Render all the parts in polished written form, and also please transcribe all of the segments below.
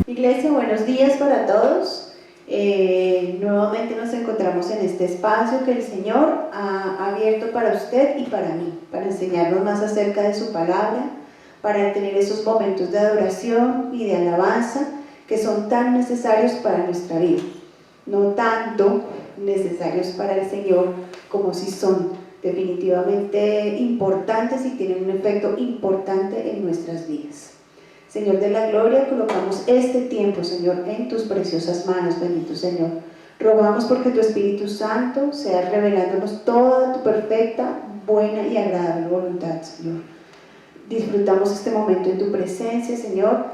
Iglesia, buenos días para todos. Nuevamente nos encontramos en este espacio que el Señor ha abierto para usted y para mí, para enseñarnos más acerca de su palabra, para tener esos momentos de adoración y de alabanza que son tan necesarios para nuestra vida. No tanto necesarios para el Señor como si son definitivamente importantes y tienen un efecto importante en nuestras vidas. Señor de la gloria, colocamos este tiempo, Señor, en tus preciosas manos, bendito Señor. Rogamos porque tu Espíritu Santo sea revelándonos toda tu perfecta, buena y agradable voluntad, Señor. Disfrutamos este momento en tu presencia, Señor.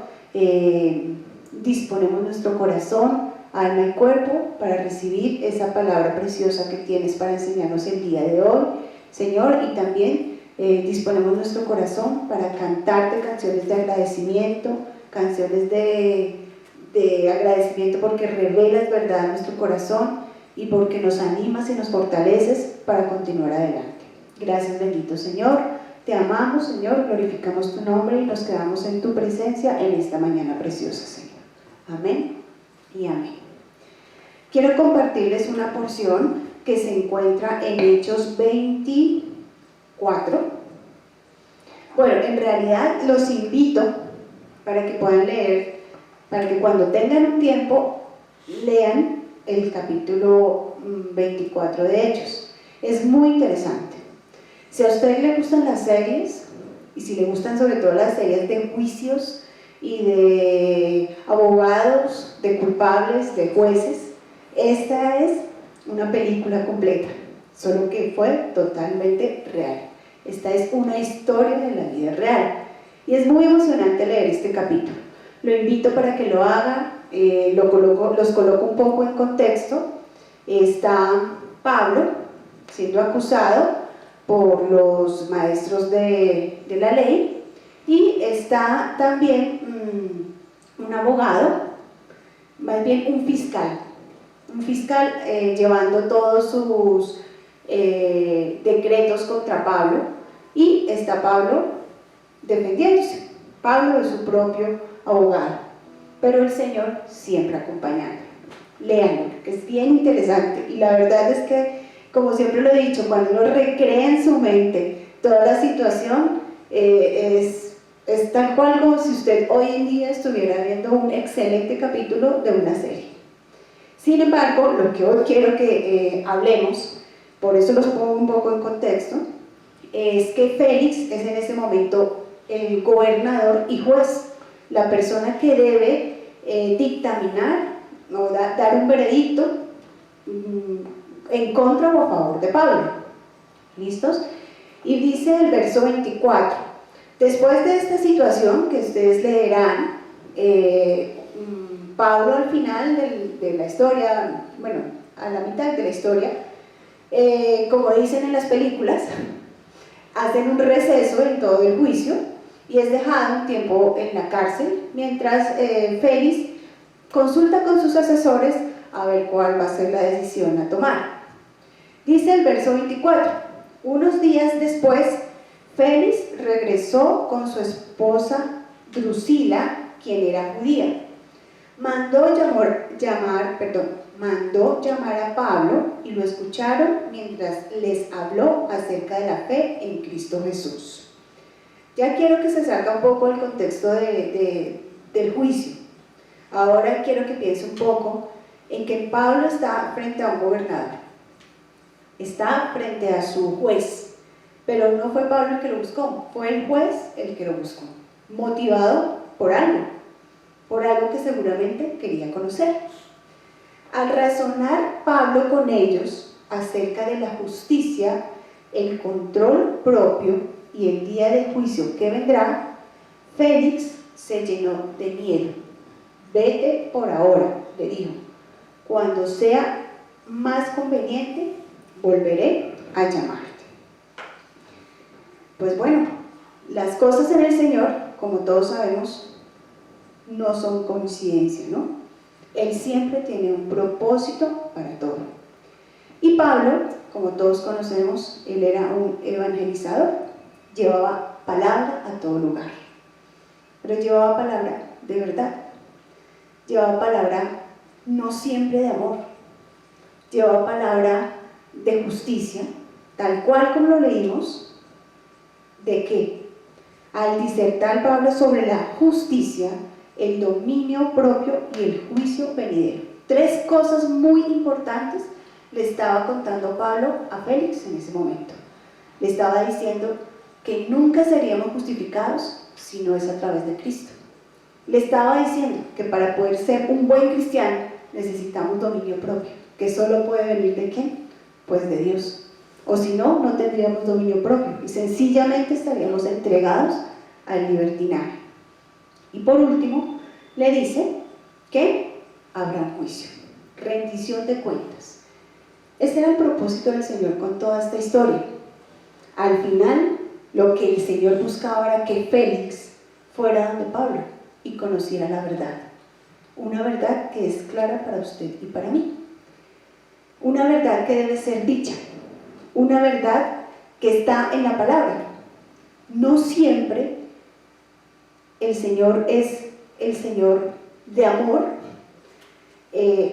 Disponemos nuestro corazón, alma y cuerpo para recibir esa palabra preciosa que tienes para enseñarnos el día de hoy, Señor, y también disponemos nuestro corazón para cantarte canciones de agradecimiento, canciones de agradecimiento porque revelas verdad en nuestro corazón y porque nos animas y nos fortaleces para continuar adelante. Gracias, bendito Señor, te amamos, Señor, glorificamos tu nombre y nos quedamos en tu presencia en esta mañana preciosa, Señor. Amén y amén. Quiero compartirles una porción que se encuentra en Hechos 24. Bueno, en realidad los invito para que puedan leer, para que cuando tengan un tiempo lean el capítulo 24 de Hechos. Es muy interesante. Si a usted le gustan las series, y si le gustan sobre todo las series de juicios y de abogados, de culpables, de jueces, esta es una película completa, solo que fue totalmente real. Esta es una historia de la vida real y es muy emocionante leer este capítulo. Lo invito para que lo haga, los coloco un poco en contexto. Está Pablo siendo acusado por los maestros de la ley y está también un abogado, más bien un fiscal llevando todos sus decretos contra Pablo, y está Pablo defendiéndose. Pablo es su propio abogado, pero el Señor siempre acompañando. Léanlo, que es bien interesante, y la verdad es que, como siempre lo he dicho, cuando uno recrea en su mente toda la situación, es tal cual como si usted hoy en día estuviera viendo un excelente capítulo de una serie. Sin embargo, lo que hoy quiero que hablemos, por eso los pongo un poco en contexto, es que Félix es en ese momento el gobernador y juez, la persona que debe dictaminar o dar un veredicto en contra o a favor de Pablo. ¿Listos? Y dice el verso 24: después de esta situación que ustedes leerán, Pablo al final de la historia, bueno, a la mitad de la historia, como dicen en las películas, hacen un receso en todo el juicio y es dejado un tiempo en la cárcel mientras Félix consulta con sus asesores a ver cuál va a ser la decisión a tomar. Dice el verso 24: unos días después, Félix regresó con su esposa Drusila, quien era judía. Mandó llamar a Pablo y lo escucharon mientras les habló acerca de la fe en Cristo Jesús. Ya quiero que se salga un poco del contexto del juicio. Ahora quiero que piense un poco en que Pablo está frente a un gobernador, está frente a su juez, pero no fue Pablo el que lo buscó, fue el juez el que lo buscó, motivado por algo que seguramente quería conocer. Al razonar Pablo con ellos acerca de la justicia, el control propio y el día de juicio que vendrá, Félix se llenó de miedo. Vete por ahora, le dijo. Cuando sea más conveniente, volveré a llamarte. Pues bueno, las cosas en el Señor, como todos sabemos, no son coincidencia, ¿no? Él siempre tiene un propósito para todo. Y Pablo como todos conocemos, él era un evangelizador, llevaba palabra a todo lugar, pero llevaba palabra de verdad, llevaba palabra no siempre de amor, llevaba palabra de justicia, tal cual como lo leímos, de que al disertar Pablo sobre la justicia, el dominio propio y el juicio venidero. Tres cosas muy importantes le estaba contando Pablo a Félix en ese momento. Le estaba diciendo que nunca seríamos justificados si no es a través de Cristo. Le estaba diciendo que para poder ser un buen cristiano necesitamos dominio propio, que solo puede venir ¿de quién? Pues de Dios. O si no, no tendríamos dominio propio y sencillamente estaríamos entregados al libertinaje. Y por último, le dice que habrá juicio, rendición de cuentas. Ese era el propósito del Señor con toda esta historia. Al final, lo que el Señor buscaba era que Félix fuera donde Pablo y conociera la verdad. Una verdad que es clara para usted y para mí. Una verdad que debe ser dicha. Una verdad que está en la palabra. No siempre el Señor es el Señor de amor,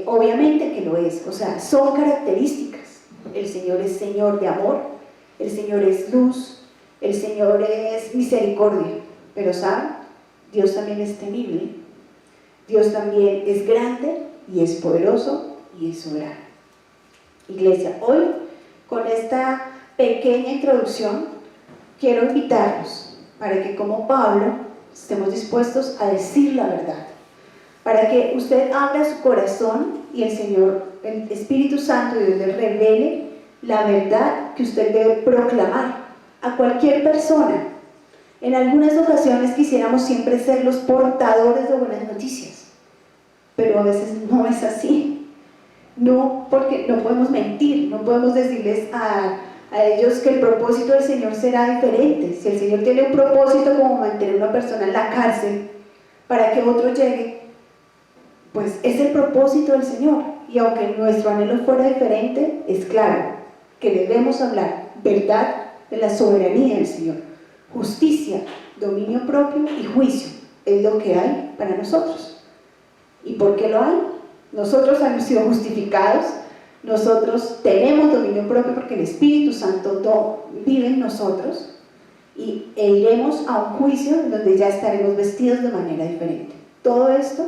obviamente que lo es, o sea, son características. El Señor es Señor de amor, el Señor es luz, el Señor es misericordia, pero ¿saben? Dios también es temible, Dios también es grande y es poderoso y es soberano. Iglesia, hoy con esta pequeña introducción quiero invitarlos para que como Pablo estemos dispuestos a decir la verdad, para que usted abra su corazón y el Señor, el Espíritu Santo de Dios le revele la verdad que usted debe proclamar a cualquier persona. En algunas ocasiones quisiéramos siempre ser los portadores de buenas noticias, pero a veces no es así. No, porque no podemos mentir, no podemos decirles a ellos que el propósito del Señor será diferente. Si el Señor tiene un propósito como mantener a una persona en la cárcel para que otro llegue, pues es el propósito del Señor. Y aunque nuestro anhelo fuera diferente, es claro que debemos hablar verdad de la soberanía del Señor. Justicia, dominio propio y juicio es lo que hay para nosotros. ¿Y por qué lo hay? Nosotros hemos sido justificados, nosotros tenemos dominio propio porque el Espíritu Santo vive en nosotros e iremos a un juicio donde ya estaremos vestidos de manera diferente. Todo esto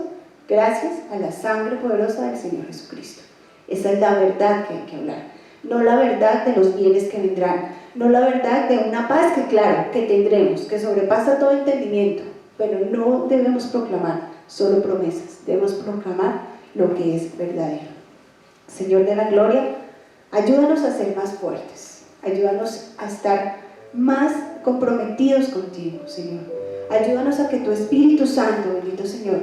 gracias a la sangre poderosa del Señor Jesucristo. Esa es la verdad que hay que hablar, no la verdad de los bienes que vendrán, no la verdad de una paz que claro, que tendremos, que sobrepasa todo entendimiento, pero no debemos proclamar solo promesas, debemos proclamar lo que es verdadero. Señor de la gloria, ayúdanos a ser más fuertes, ayúdanos a estar más comprometidos contigo, Señor. Ayúdanos a que tu Espíritu Santo, bendito Señor,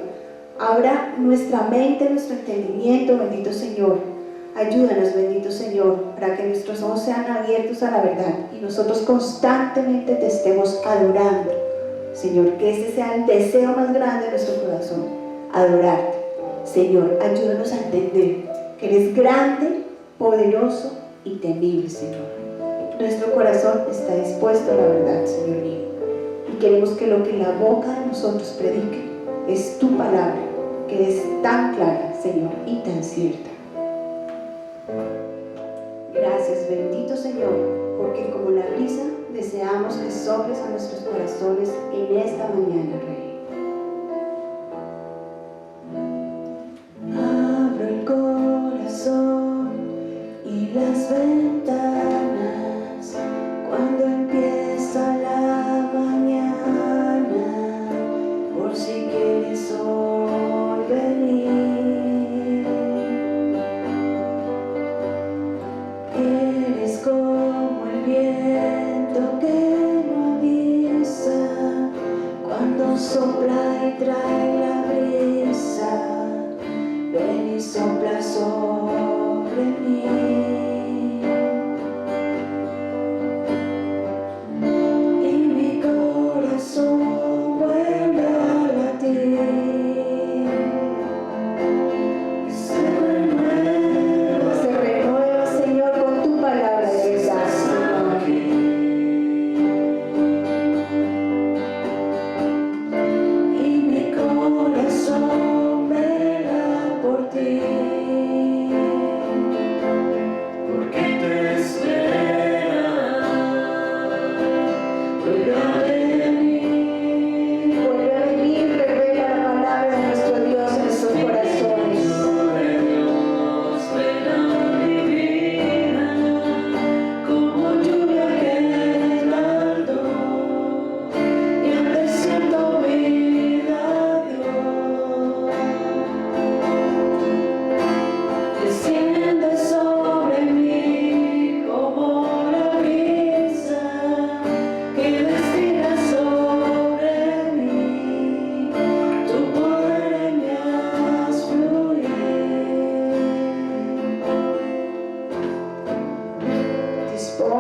abra nuestra mente, nuestro entendimiento, bendito Señor. Ayúdanos, bendito Señor, para que nuestros ojos sean abiertos a la verdad y nosotros constantemente te estemos adorando, Señor, que ese sea el deseo más grande de nuestro corazón, adorarte. Señor, ayúdanos a entender que eres grande, poderoso y temible, Señor. Nuestro corazón está dispuesto a la verdad, Señor mío, y queremos que lo que la boca de nosotros predique es tu palabra, que es tan clara, Señor, y tan cierta. Gracias, bendito Señor, porque como la brisa deseamos que soples a nuestros corazones en esta mañana, Rey. Y las ventanas cuando empieza la mañana, por si quieres hoy venir. Eres como el viento que no avisa cuando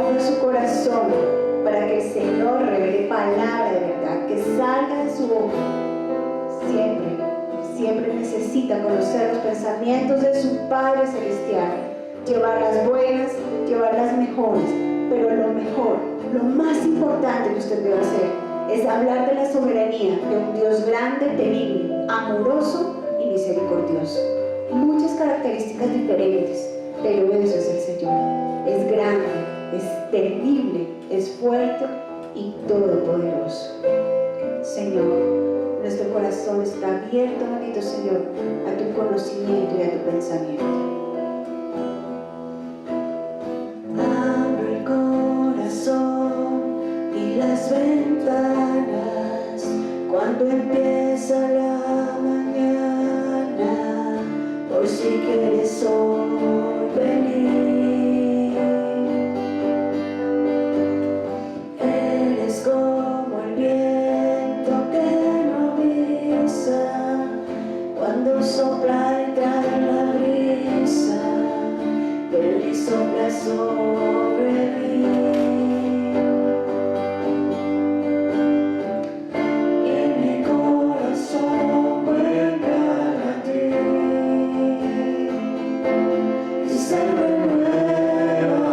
ponga su corazón para que el Señor revele palabra de verdad, que salga de su boca. Siempre necesita conocer los pensamientos de su Padre Celestial, llevar las buenas, llevar las mejores, pero lo mejor, lo más importante que usted debe hacer es hablar de la soberanía de un Dios grande, temible, amoroso y misericordioso. Muchas características diferentes, pero eso es el Señor. Es grande, es temible, es fuerte y todopoderoso. Señor, nuestro corazón está abierto, bendito Señor, a tu conocimiento y a tu pensamiento. Abro el corazón y las ventanas cuando empieza la mañana, por si quieres hoy venir. Eres como el viento que no avisa cuando sopla entra la brisa. Ven y sopla sobre mí, y mi corazón vuelve a latir, y se renueva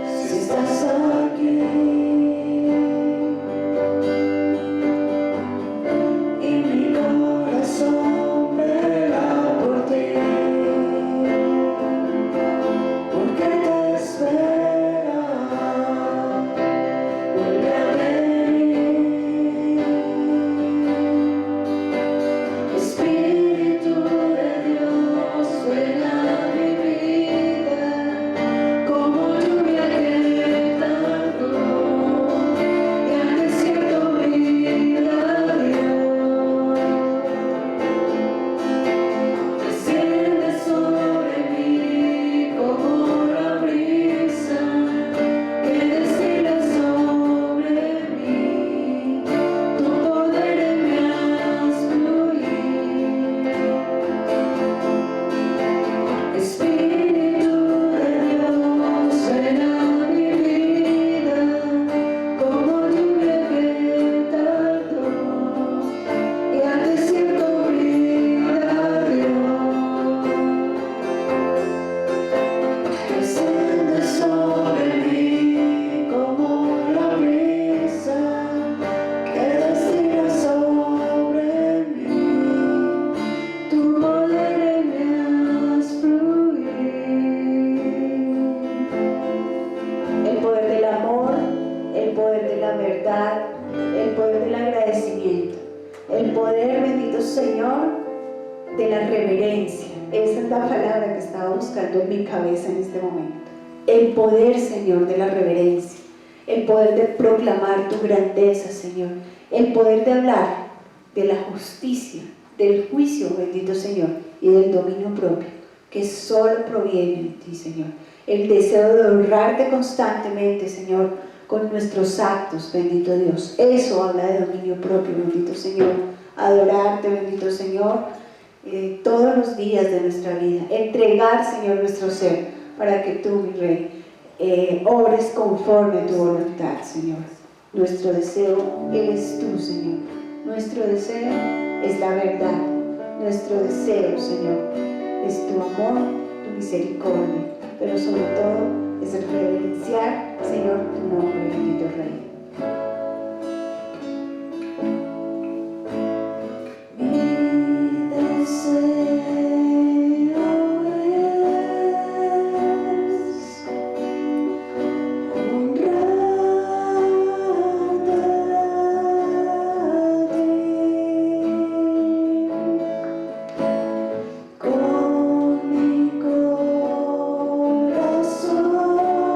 si estás aquí, y mi corazón vela por ti. Porque te espera, vuelve a venir. Espíritu de Dios, ven a mi vida, como lluvia que tardó, y al desierto vida dio. Desciende sobre mí como la brisa que desfila sobre mí, tu poder en mi haz fluir. Espíritu de Dios, ven a mi vida, como lluvia que tardó, y al desierto vida dio. Desciende sobre mí como la brisa que desfila sobre mí, tu poder en mi haz fluir. El poder del amor, el poder de la verdad, el poder del agradecimiento, el poder, bendito Señor, de la reverencia. Esa es la palabra que estaba buscando en mi cabeza en este momento. El poder, Señor, de la reverencia, el poder de proclamar tu grandeza, Señor, el poder de hablar de la justicia, del juicio, bendito Señor, y del dominio propio, que solo proviene de ti, Señor. El deseo de honrarte constantemente, Señor, con nuestros actos, bendito Dios. Eso habla de dominio propio, bendito Señor. Adorarte, bendito Señor, todos los días de nuestra vida. Entregar, Señor, nuestro ser, para que tú, mi Rey, obres conforme a tu voluntad, Señor. Nuestro deseo eres tú, Señor. Nuestro deseo es la verdad. Nuestro deseo, Señor, es tu amor, tu misericordia, pero sobre todo es el reverenciar, Señor, tu nombre, bendito Rey. Mi deseo es honrarte a ti con mi corazón.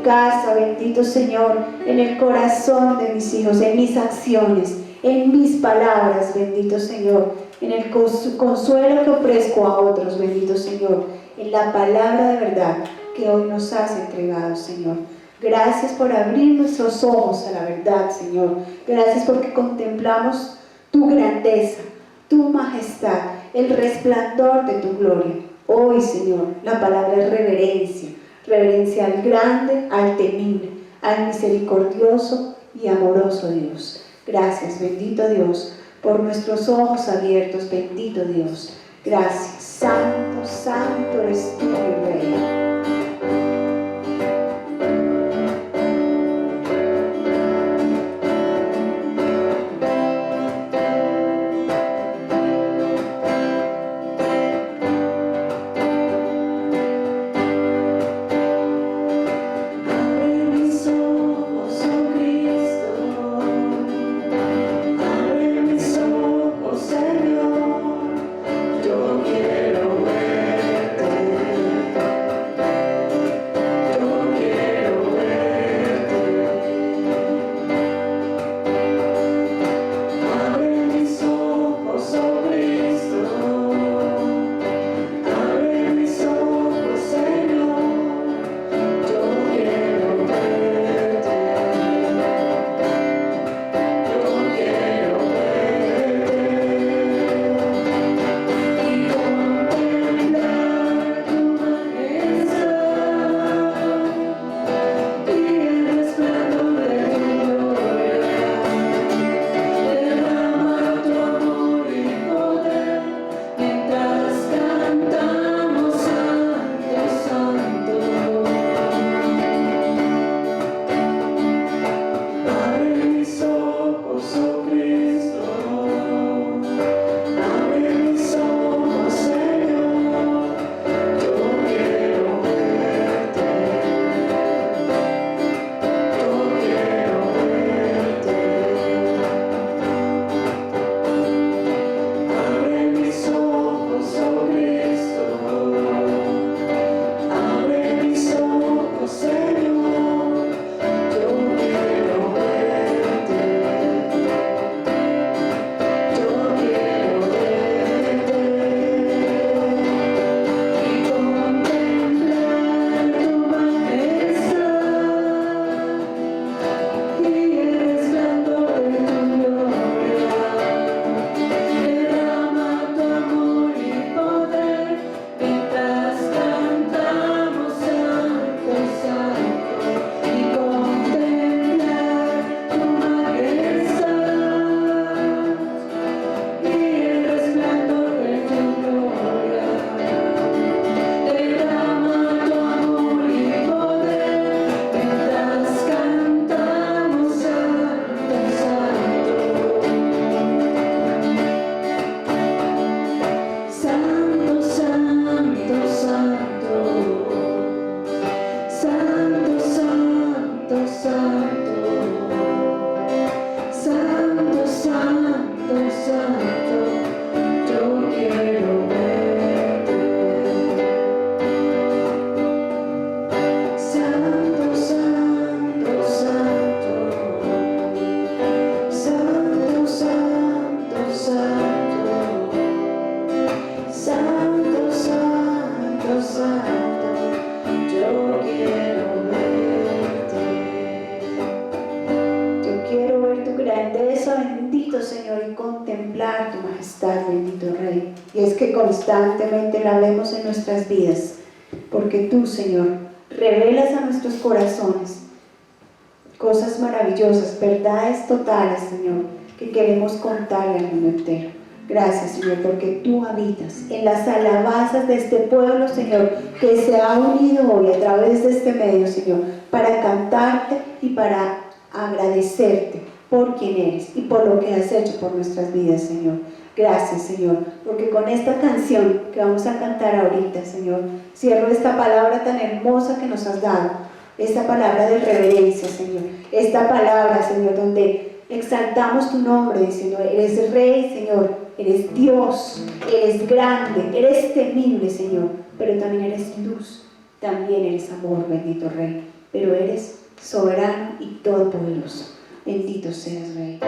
casa, bendito Señor, en el corazón de mis hijos, en mis acciones, en mis palabras, bendito Señor, en el consuelo que ofrezco a otros, bendito Señor, en la palabra de verdad que hoy nos has entregado, Señor. Gracias por abrir nuestros ojos a la verdad, Señor. Gracias porque contemplamos tu grandeza, tu majestad, el resplandor de tu gloria. Hoy, Señor, la palabra es reverencia, reverencia al grande, al temible, al misericordioso y amoroso Dios. Gracias, bendito Dios, por nuestros ojos abiertos, bendito Dios. Gracias, santo, santo eres tú, mi Rey. Y es que constantemente la vemos en nuestras vidas, porque tú, Señor, revelas a nuestros corazones cosas maravillosas, verdades totales, Señor, que queremos contarle al mundo entero. Gracias, Señor, porque tú habitas en las alabanzas de este pueblo, Señor, que se ha unido hoy a través de este medio, Señor, para cantarte y para agradecerte por quien eres y por lo que has hecho por nuestras vidas, Señor. Gracias, Señor, porque con esta canción que vamos a cantar ahorita, Señor, cierro esta palabra tan hermosa que nos has dado, esta palabra de reverencia, Señor, esta palabra, Señor, donde exaltamos tu nombre, diciendo, eres Rey, Señor, eres Dios, eres grande, eres temible, Señor, pero también eres luz, también eres amor, bendito Rey. pero eres soberano y todopoderoso. Bendito seas, Rey.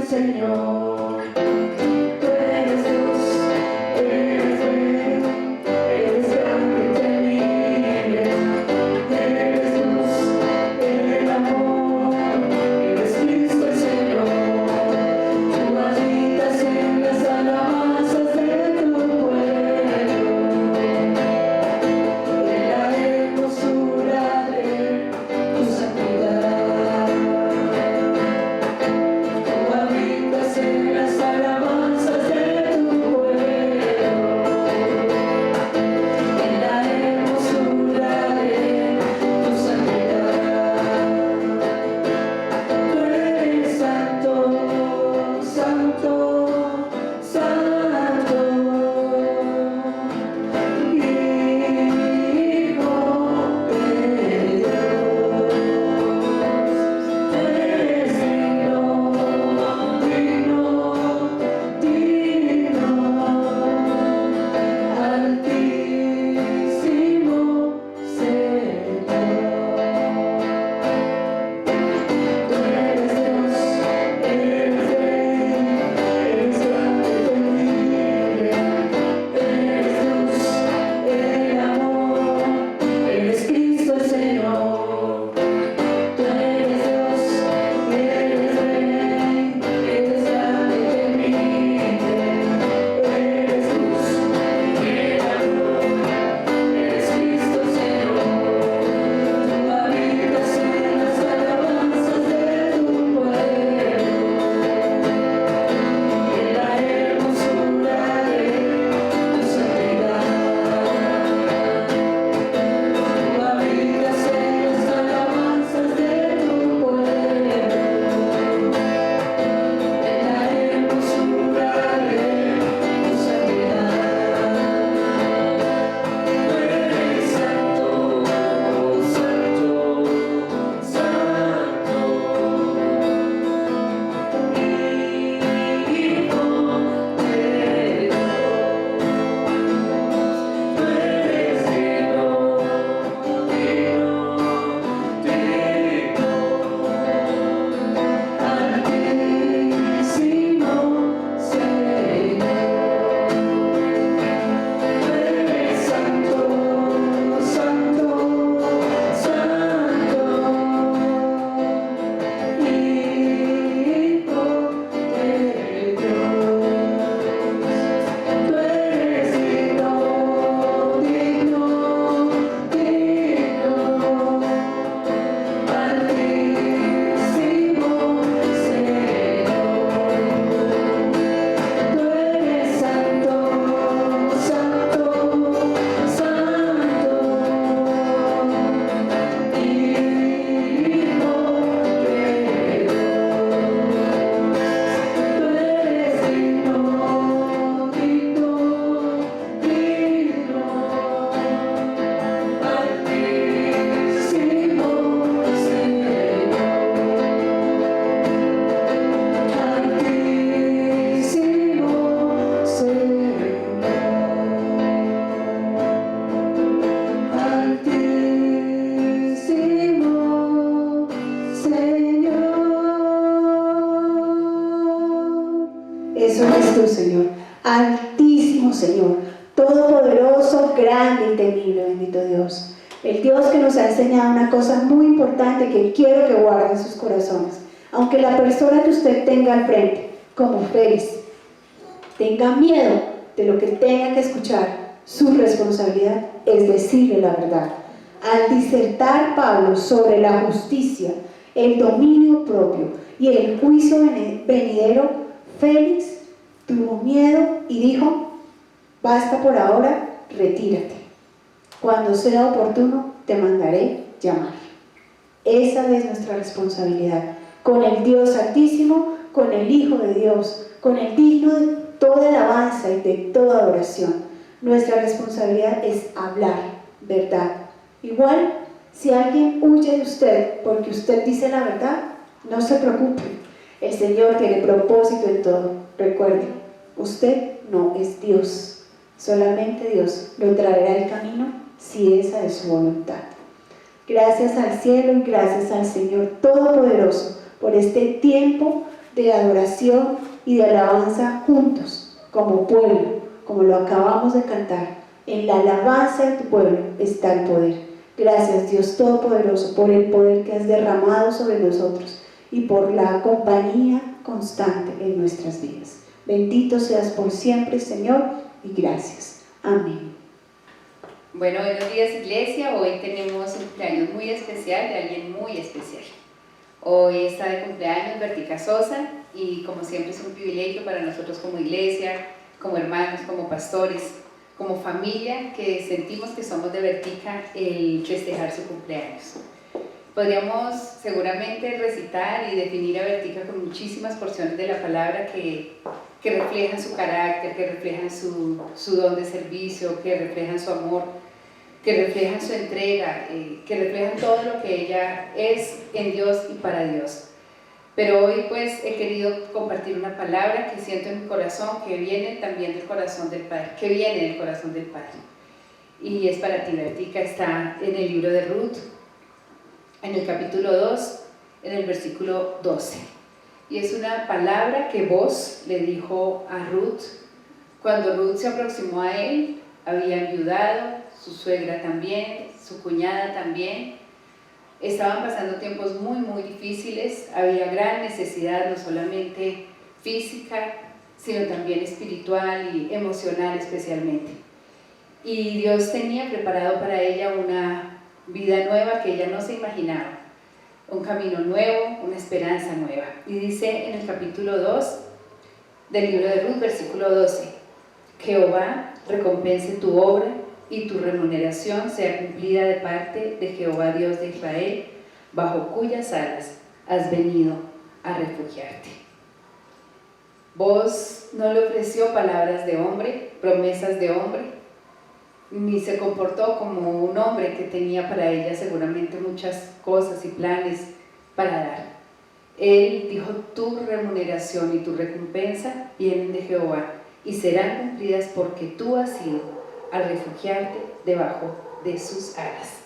Señor, tú eres Dios, eres Rey, eres grande y temible, eres luz, el amor, eres Cristo el Señor. Tú habitas en las alabanzas de tu pueblo, en la hermosura de tu santidad. En las alabanzas de tu pueblo, en la hermosura de tu santidad. Tú eres santo, santo, santo, Hijo de Dios. Tú eres digno, Eso eres tú, Señor, altísimo Señor, todopoderoso, grande y temible, bendito Dios. El Dios que nos ha enseñado una cosa muy importante que quiero que guarden sus corazones. Aunque la persona que usted tenga al frente, como Félix, tenga miedo de lo que tenga que escuchar, su responsabilidad es decirle la verdad. Al disertar Pablo sobre la justicia, el dominio propio y el juicio venidero, Félix tuvo miedo y dijo: basta por ahora, retírate. Cuando sea oportuno, te mandaré llamar. Esa es nuestra responsabilidad con el Dios Altísimo, con el Hijo de Dios, con el digno de toda alabanza y de toda adoración. Nuestra responsabilidad es hablar verdad. Igual, si alguien huye de usted porque usted dice la verdad, no se preocupe. El Señor tiene propósito en todo. Recuerde, usted no es Dios. Solamente Dios lo traerá al camino si esa es su voluntad. Gracias al cielo y gracias al Señor Todopoderoso por este tiempo de adoración y de alabanza juntos, como pueblo, como lo acabamos de cantar. En la alabanza de tu pueblo está el poder. Gracias, Dios Todopoderoso, por el poder que has derramado sobre nosotros y por la compañía constante en nuestras vidas. Bendito seas por siempre, Señor, y gracias. Amén. Bueno, buenos días, iglesia. Hoy tenemos un cumpleaños muy especial de alguien muy especial. Hoy está de cumpleaños Bertica Sosa y como siempre es un privilegio para nosotros como iglesia, como hermanos, como pastores, como familia, que sentimos que somos de Bertica el festejar su cumpleaños. Podríamos seguramente recitar y definir a Bertica con muchísimas porciones de la palabra que reflejan su carácter, que reflejan su don de servicio, que reflejan su amor, que reflejan su entrega, que reflejan todo lo que ella es en Dios y para Dios. Pero hoy pues he querido compartir una palabra que siento en mi corazón, que viene también del corazón del Padre, que viene del corazón del Padre. Y es para ti, Bertica, está en el libro de Ruth, en el capítulo 2, en el versículo 12. Y es una palabra que Booz le dijo a Ruth cuando Ruth se aproximó a él. Había enviudado, su suegra también, su cuñada también. Estaban pasando tiempos muy, muy difíciles. Había gran necesidad, no solamente física, sino también espiritual y emocional especialmente. Y Dios tenía preparado para ella una vida nueva que ella no se imaginaba. Un camino nuevo, una esperanza nueva. Y dice en el capítulo 2 del libro de Ruth, versículo 12, Jehová recompense tu obra y tu remuneración sea cumplida de parte de Jehová Dios de Israel, bajo cuyas alas has venido a refugiarte. Vos no le ofreció palabras de hombre, promesas de hombre, ni se comportó como un hombre que tenía para ella seguramente muchas cosas y planes para dar. Él dijo, tu remuneración y tu recompensa vienen de Jehová y serán cumplidas porque tú has ido a refugiarte debajo de sus alas.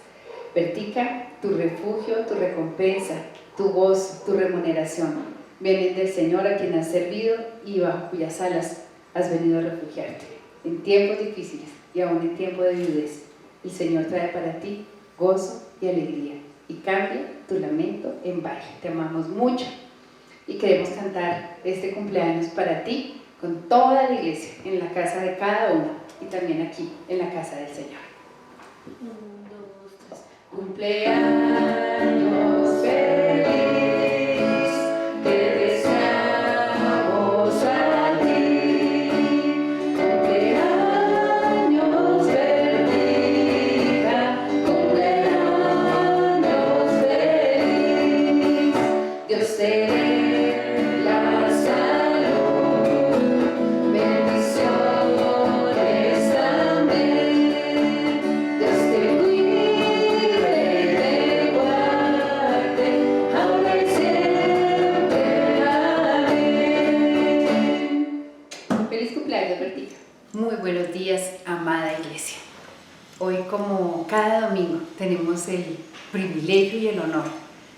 Bertica, tu refugio, tu recompensa, tu gozo, tu remuneración vienen del Señor a quien has servido y bajo cuyas alas has venido a refugiarte. En tiempos difíciles y aún en tiempo de viudez, el Señor trae para ti gozo y alegría y cambia tu lamento en baile. Te amamos mucho y queremos cantar este cumpleaños para ti con toda la iglesia, en la casa de cada uno y también aquí en la casa del Señor. 1, 2, 3. Cumpleaños feliz, te deseamos a ti. Cumpleaños Bertica, cumpleaños feliz. Dios te dé la salud, bendiciones también. Dios te cuide y te guarde, ahora y siempre. Amén. Feliz cumpleaños, Bertica. Muy buenos días, amada iglesia. Hoy, como cada domingo, tenemos el privilegio y el honor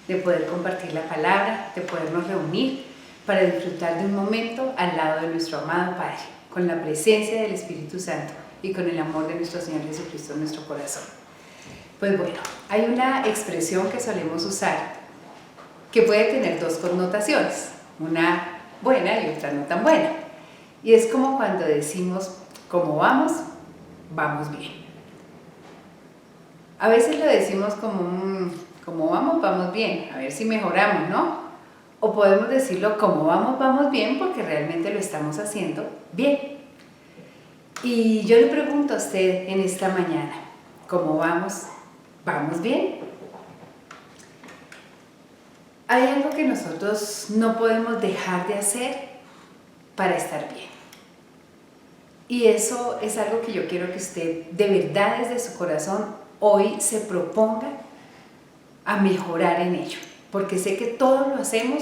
de poder compartir la palabra, de podernos reunir para disfrutar de un momento al lado de nuestro amado Padre, con la presencia del Espíritu Santo y con el amor de nuestro Señor Jesucristo en nuestro corazón. Pues bueno, hay una expresión que solemos usar que puede tener dos connotaciones, una buena y otra no tan buena. Y es como cuando decimos, ¿cómo vamos? Vamos bien. A veces lo decimos como, ¿cómo vamos? Vamos bien, a ver si mejoramos, ¿no? O podemos decirlo, ¿cómo vamos? Vamos bien, porque realmente lo estamos haciendo bien. Y yo le pregunto a usted en esta mañana, ¿cómo vamos? ¿Vamos bien? Hay algo que nosotros no podemos dejar de hacer para estar bien. Y eso es algo que yo quiero que usted de verdad desde su corazón hoy se proponga a mejorar en ello. Porque sé que todos lo hacemos,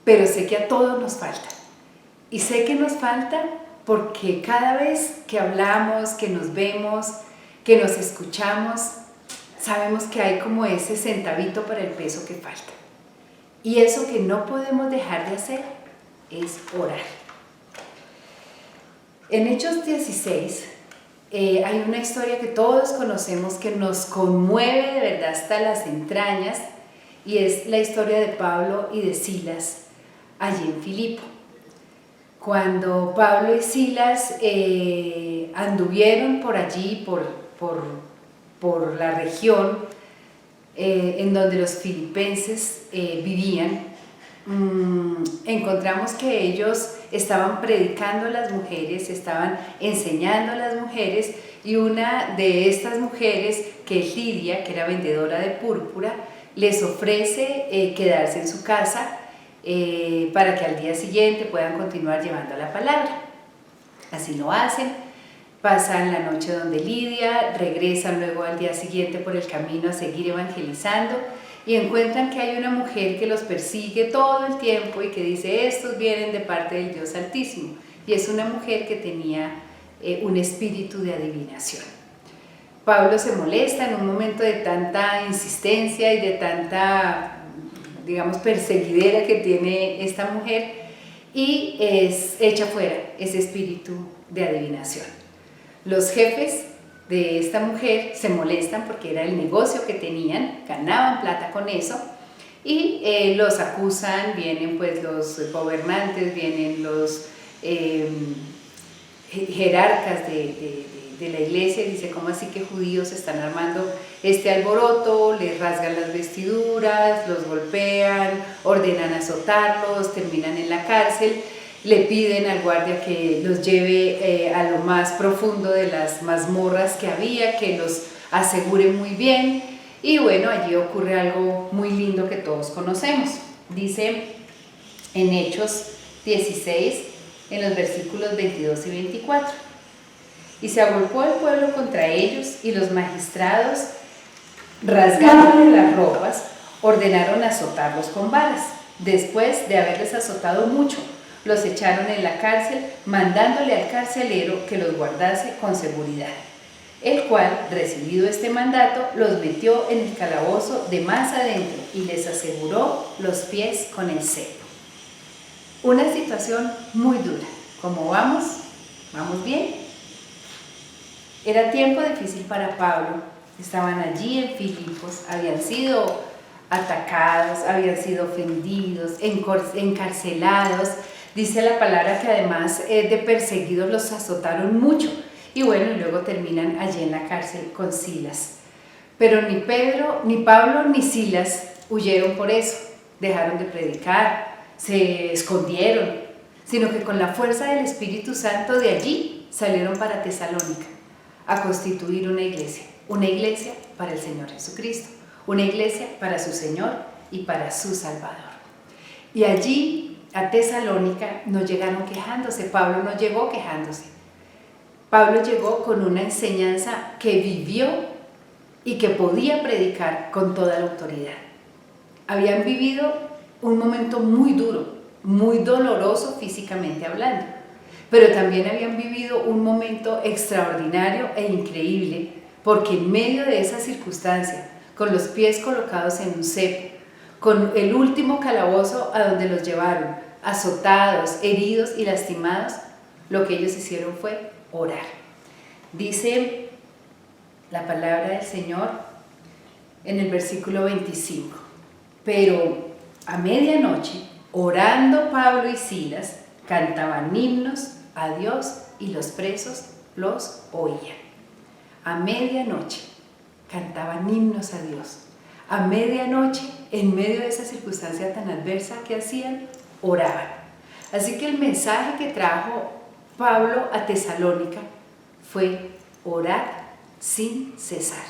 pero sé que a todos nos falta. Y sé que nos falta porque cada vez que hablamos, que nos vemos, que nos escuchamos, sabemos que hay como ese centavito para el peso que falta. Y eso que no podemos dejar de hacer es orar. En Hechos 16 hay una historia que todos conocemos que nos conmueve de verdad hasta las entrañas, y es la historia de Pablo y de Silas allí en Filipo. Cuando Pablo y Silas anduvieron por allí, por la región en donde los filipenses vivían, encontramos que ellos estaban predicando a las mujeres, estaban enseñando a las mujeres, y una de estas mujeres, que es Lidia, que era vendedora de púrpura, les ofrece quedarse en su casa para que al día siguiente puedan continuar llevando la palabra. Así lo hacen, pasan la noche donde Lidia, regresan luego al día siguiente por el camino a seguir evangelizando, y encuentran que hay una mujer que los persigue todo el tiempo y que dice: estos vienen de parte del Dios Altísimo. Y es una mujer que tenía un espíritu de adivinación. Pablo se molesta en un momento de tanta insistencia y de tanta, digamos, perseguidera que tiene esta mujer, y echa fuera ese espíritu de adivinación. Los jefes de esta mujer se molestan porque era el negocio que tenían, ganaban plata con eso, y los acusan. Vienen pues los gobernantes, vienen los jerarcas de la iglesia, y dice: ¿cómo así que judíos están armando este alboroto? Les rasgan las vestiduras, los golpean, ordenan azotarlos, terminan en la cárcel. Le piden al guardia que los lleve a lo más profundo de las mazmorras que había, que los asegure muy bien. Y bueno, allí ocurre algo muy lindo que todos conocemos. Dice en Hechos 16, en los versículos 22 y 24: y se agolpó el pueblo contra ellos, y los magistrados, rasgándole las ropas, ordenaron azotarlos con varas. Después de haberles azotado mucho, los echaron en la cárcel, mandándole al carcelero que los guardase con seguridad, el cual, recibido este mandato, los metió en el calabozo de más adentro y les aseguró los pies con el cepo. Una situación muy dura. ¿Cómo vamos? ¿Vamos bien? Era tiempo difícil para Pablo. Estaban allí en Filipos, habían sido atacados, habían sido ofendidos, encarcelados. Dice la palabra que además de perseguidos los azotaron mucho. Y bueno, y luego terminan allí en la cárcel con Silas. Pero ni Pedro, ni Pablo, ni Silas huyeron por eso. Dejaron de predicar, se escondieron, sino que con la fuerza del Espíritu Santo de allí salieron para Tesalónica a constituir una iglesia para el Señor Jesucristo, una iglesia para su Señor y para su Salvador. Y allí a Tesalónica no llegaron quejándose. Pablo no llegó quejándose. Pablo llegó con una enseñanza que vivió y que podía predicar con toda la autoridad. Habían vivido un momento muy duro, muy doloroso físicamente hablando, pero también habían vivido un momento extraordinario e increíble, porque en medio de esa circunstancia, con los pies colocados en un cepo, con el último calabozo a donde los llevaron, azotados, heridos y lastimados, lo que ellos hicieron fue orar. Dice la palabra del Señor en el versículo 25: pero a medianoche, orando Pablo y Silas, cantaban himnos a Dios, y los presos los oían. A medianoche cantaban himnos a Dios. A medianoche, en medio de esa circunstancia tan adversa, ¿qué hacían? Oraban. Así que el mensaje que trajo Pablo a Tesalónica fue orar sin cesar.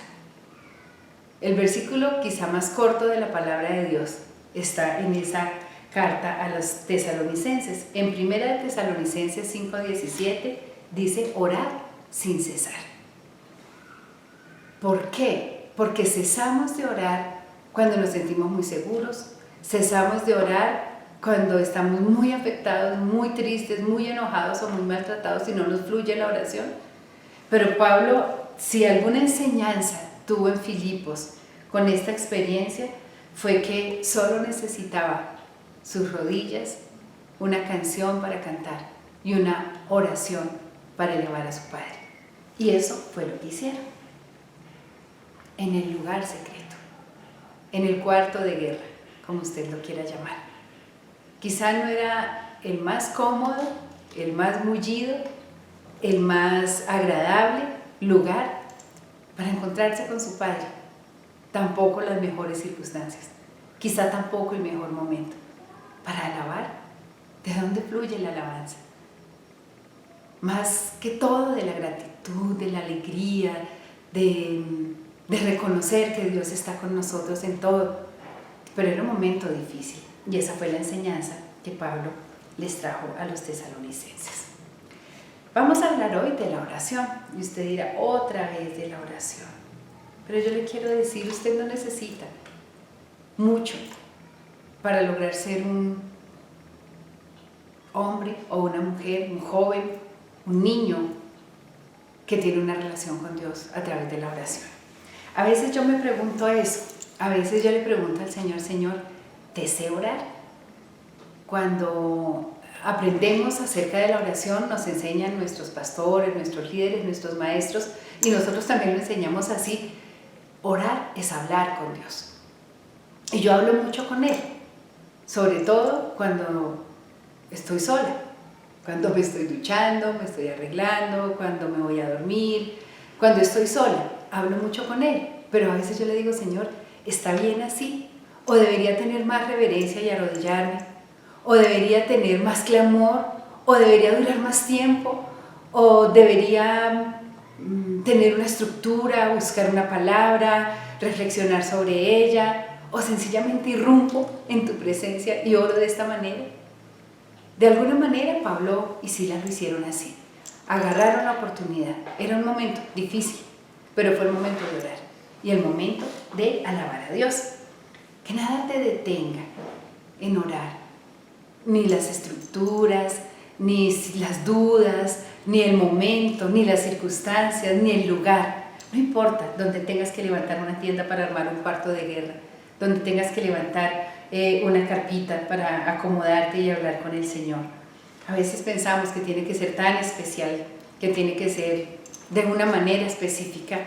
El versículo quizá más corto de la palabra de Dios, está en esa carta a los tesalonicenses. En 1 Tesalonicenses 5:17 dice: orad sin cesar. ¿Por qué? Porque cesamos de orar cuando nos sentimos muy seguros, cesamos de orar cuando estamos muy afectados, muy tristes, muy enojados o muy maltratados y no nos fluye la oración. Pero Pablo, si alguna enseñanza tuvo en Filipos con esta experiencia, fue que solo necesitaba sus rodillas, una canción para cantar y una oración para elevar a su Padre. Y eso fue lo que hicieron. En el lugar secreto, en el cuarto de guerra, como usted lo quiera llamar. Quizá no era el más cómodo, el más mullido, el más agradable lugar para encontrarse con su Padre. Tampoco las mejores circunstancias, quizá tampoco el mejor momento. Para alabar, ¿de dónde fluye la alabanza? Más que todo de la gratitud, de la alegría, de reconocer que Dios está con nosotros en todo. Pero era un momento difícil y esa fue la enseñanza que Pablo les trajo a los tesalonicenses. Vamos a hablar hoy de la oración y usted dirá: otra vez de la oración. Pero yo le quiero decir, usted no necesita mucho para lograr ser un hombre o una mujer, un joven, un niño que tiene una relación con Dios a través de la oración. A veces yo me pregunto eso, a veces yo le pregunto al Señor: Señor, ¿te sé orar? Cuando aprendemos acerca de la oración, nos enseñan nuestros pastores, nuestros líderes, nuestros maestros, y nosotros también lo enseñamos así. Orar es hablar con Dios. Y yo hablo mucho con Él, sobre todo cuando estoy sola, cuando me estoy duchando, me estoy arreglando, cuando me voy a dormir, cuando estoy sola, hablo mucho con Él. Pero a veces yo le digo: Señor, ¿está bien así? ¿O debería tener más reverencia y arrodillarme? ¿O debería tener más clamor? ¿O debería durar más tiempo? ¿O debería tener una estructura, buscar una palabra, reflexionar sobre ella? ¿O sencillamente irrumpo en tu presencia y oro de esta manera? De alguna manera Pablo y Silas lo hicieron así. Agarraron la oportunidad. Era un momento difícil, pero fue el momento de orar y el momento de alabar a Dios. Que nada te detenga en orar, ni las estructuras, ni las dudas, ni el momento, ni las circunstancias, ni el lugar. No importa, donde tengas que levantar una tienda para armar un cuarto de guerra, donde tengas que levantar una carpita para acomodarte y hablar con el Señor. A veces pensamos que tiene que ser tan especial, que tiene que ser de una manera específica.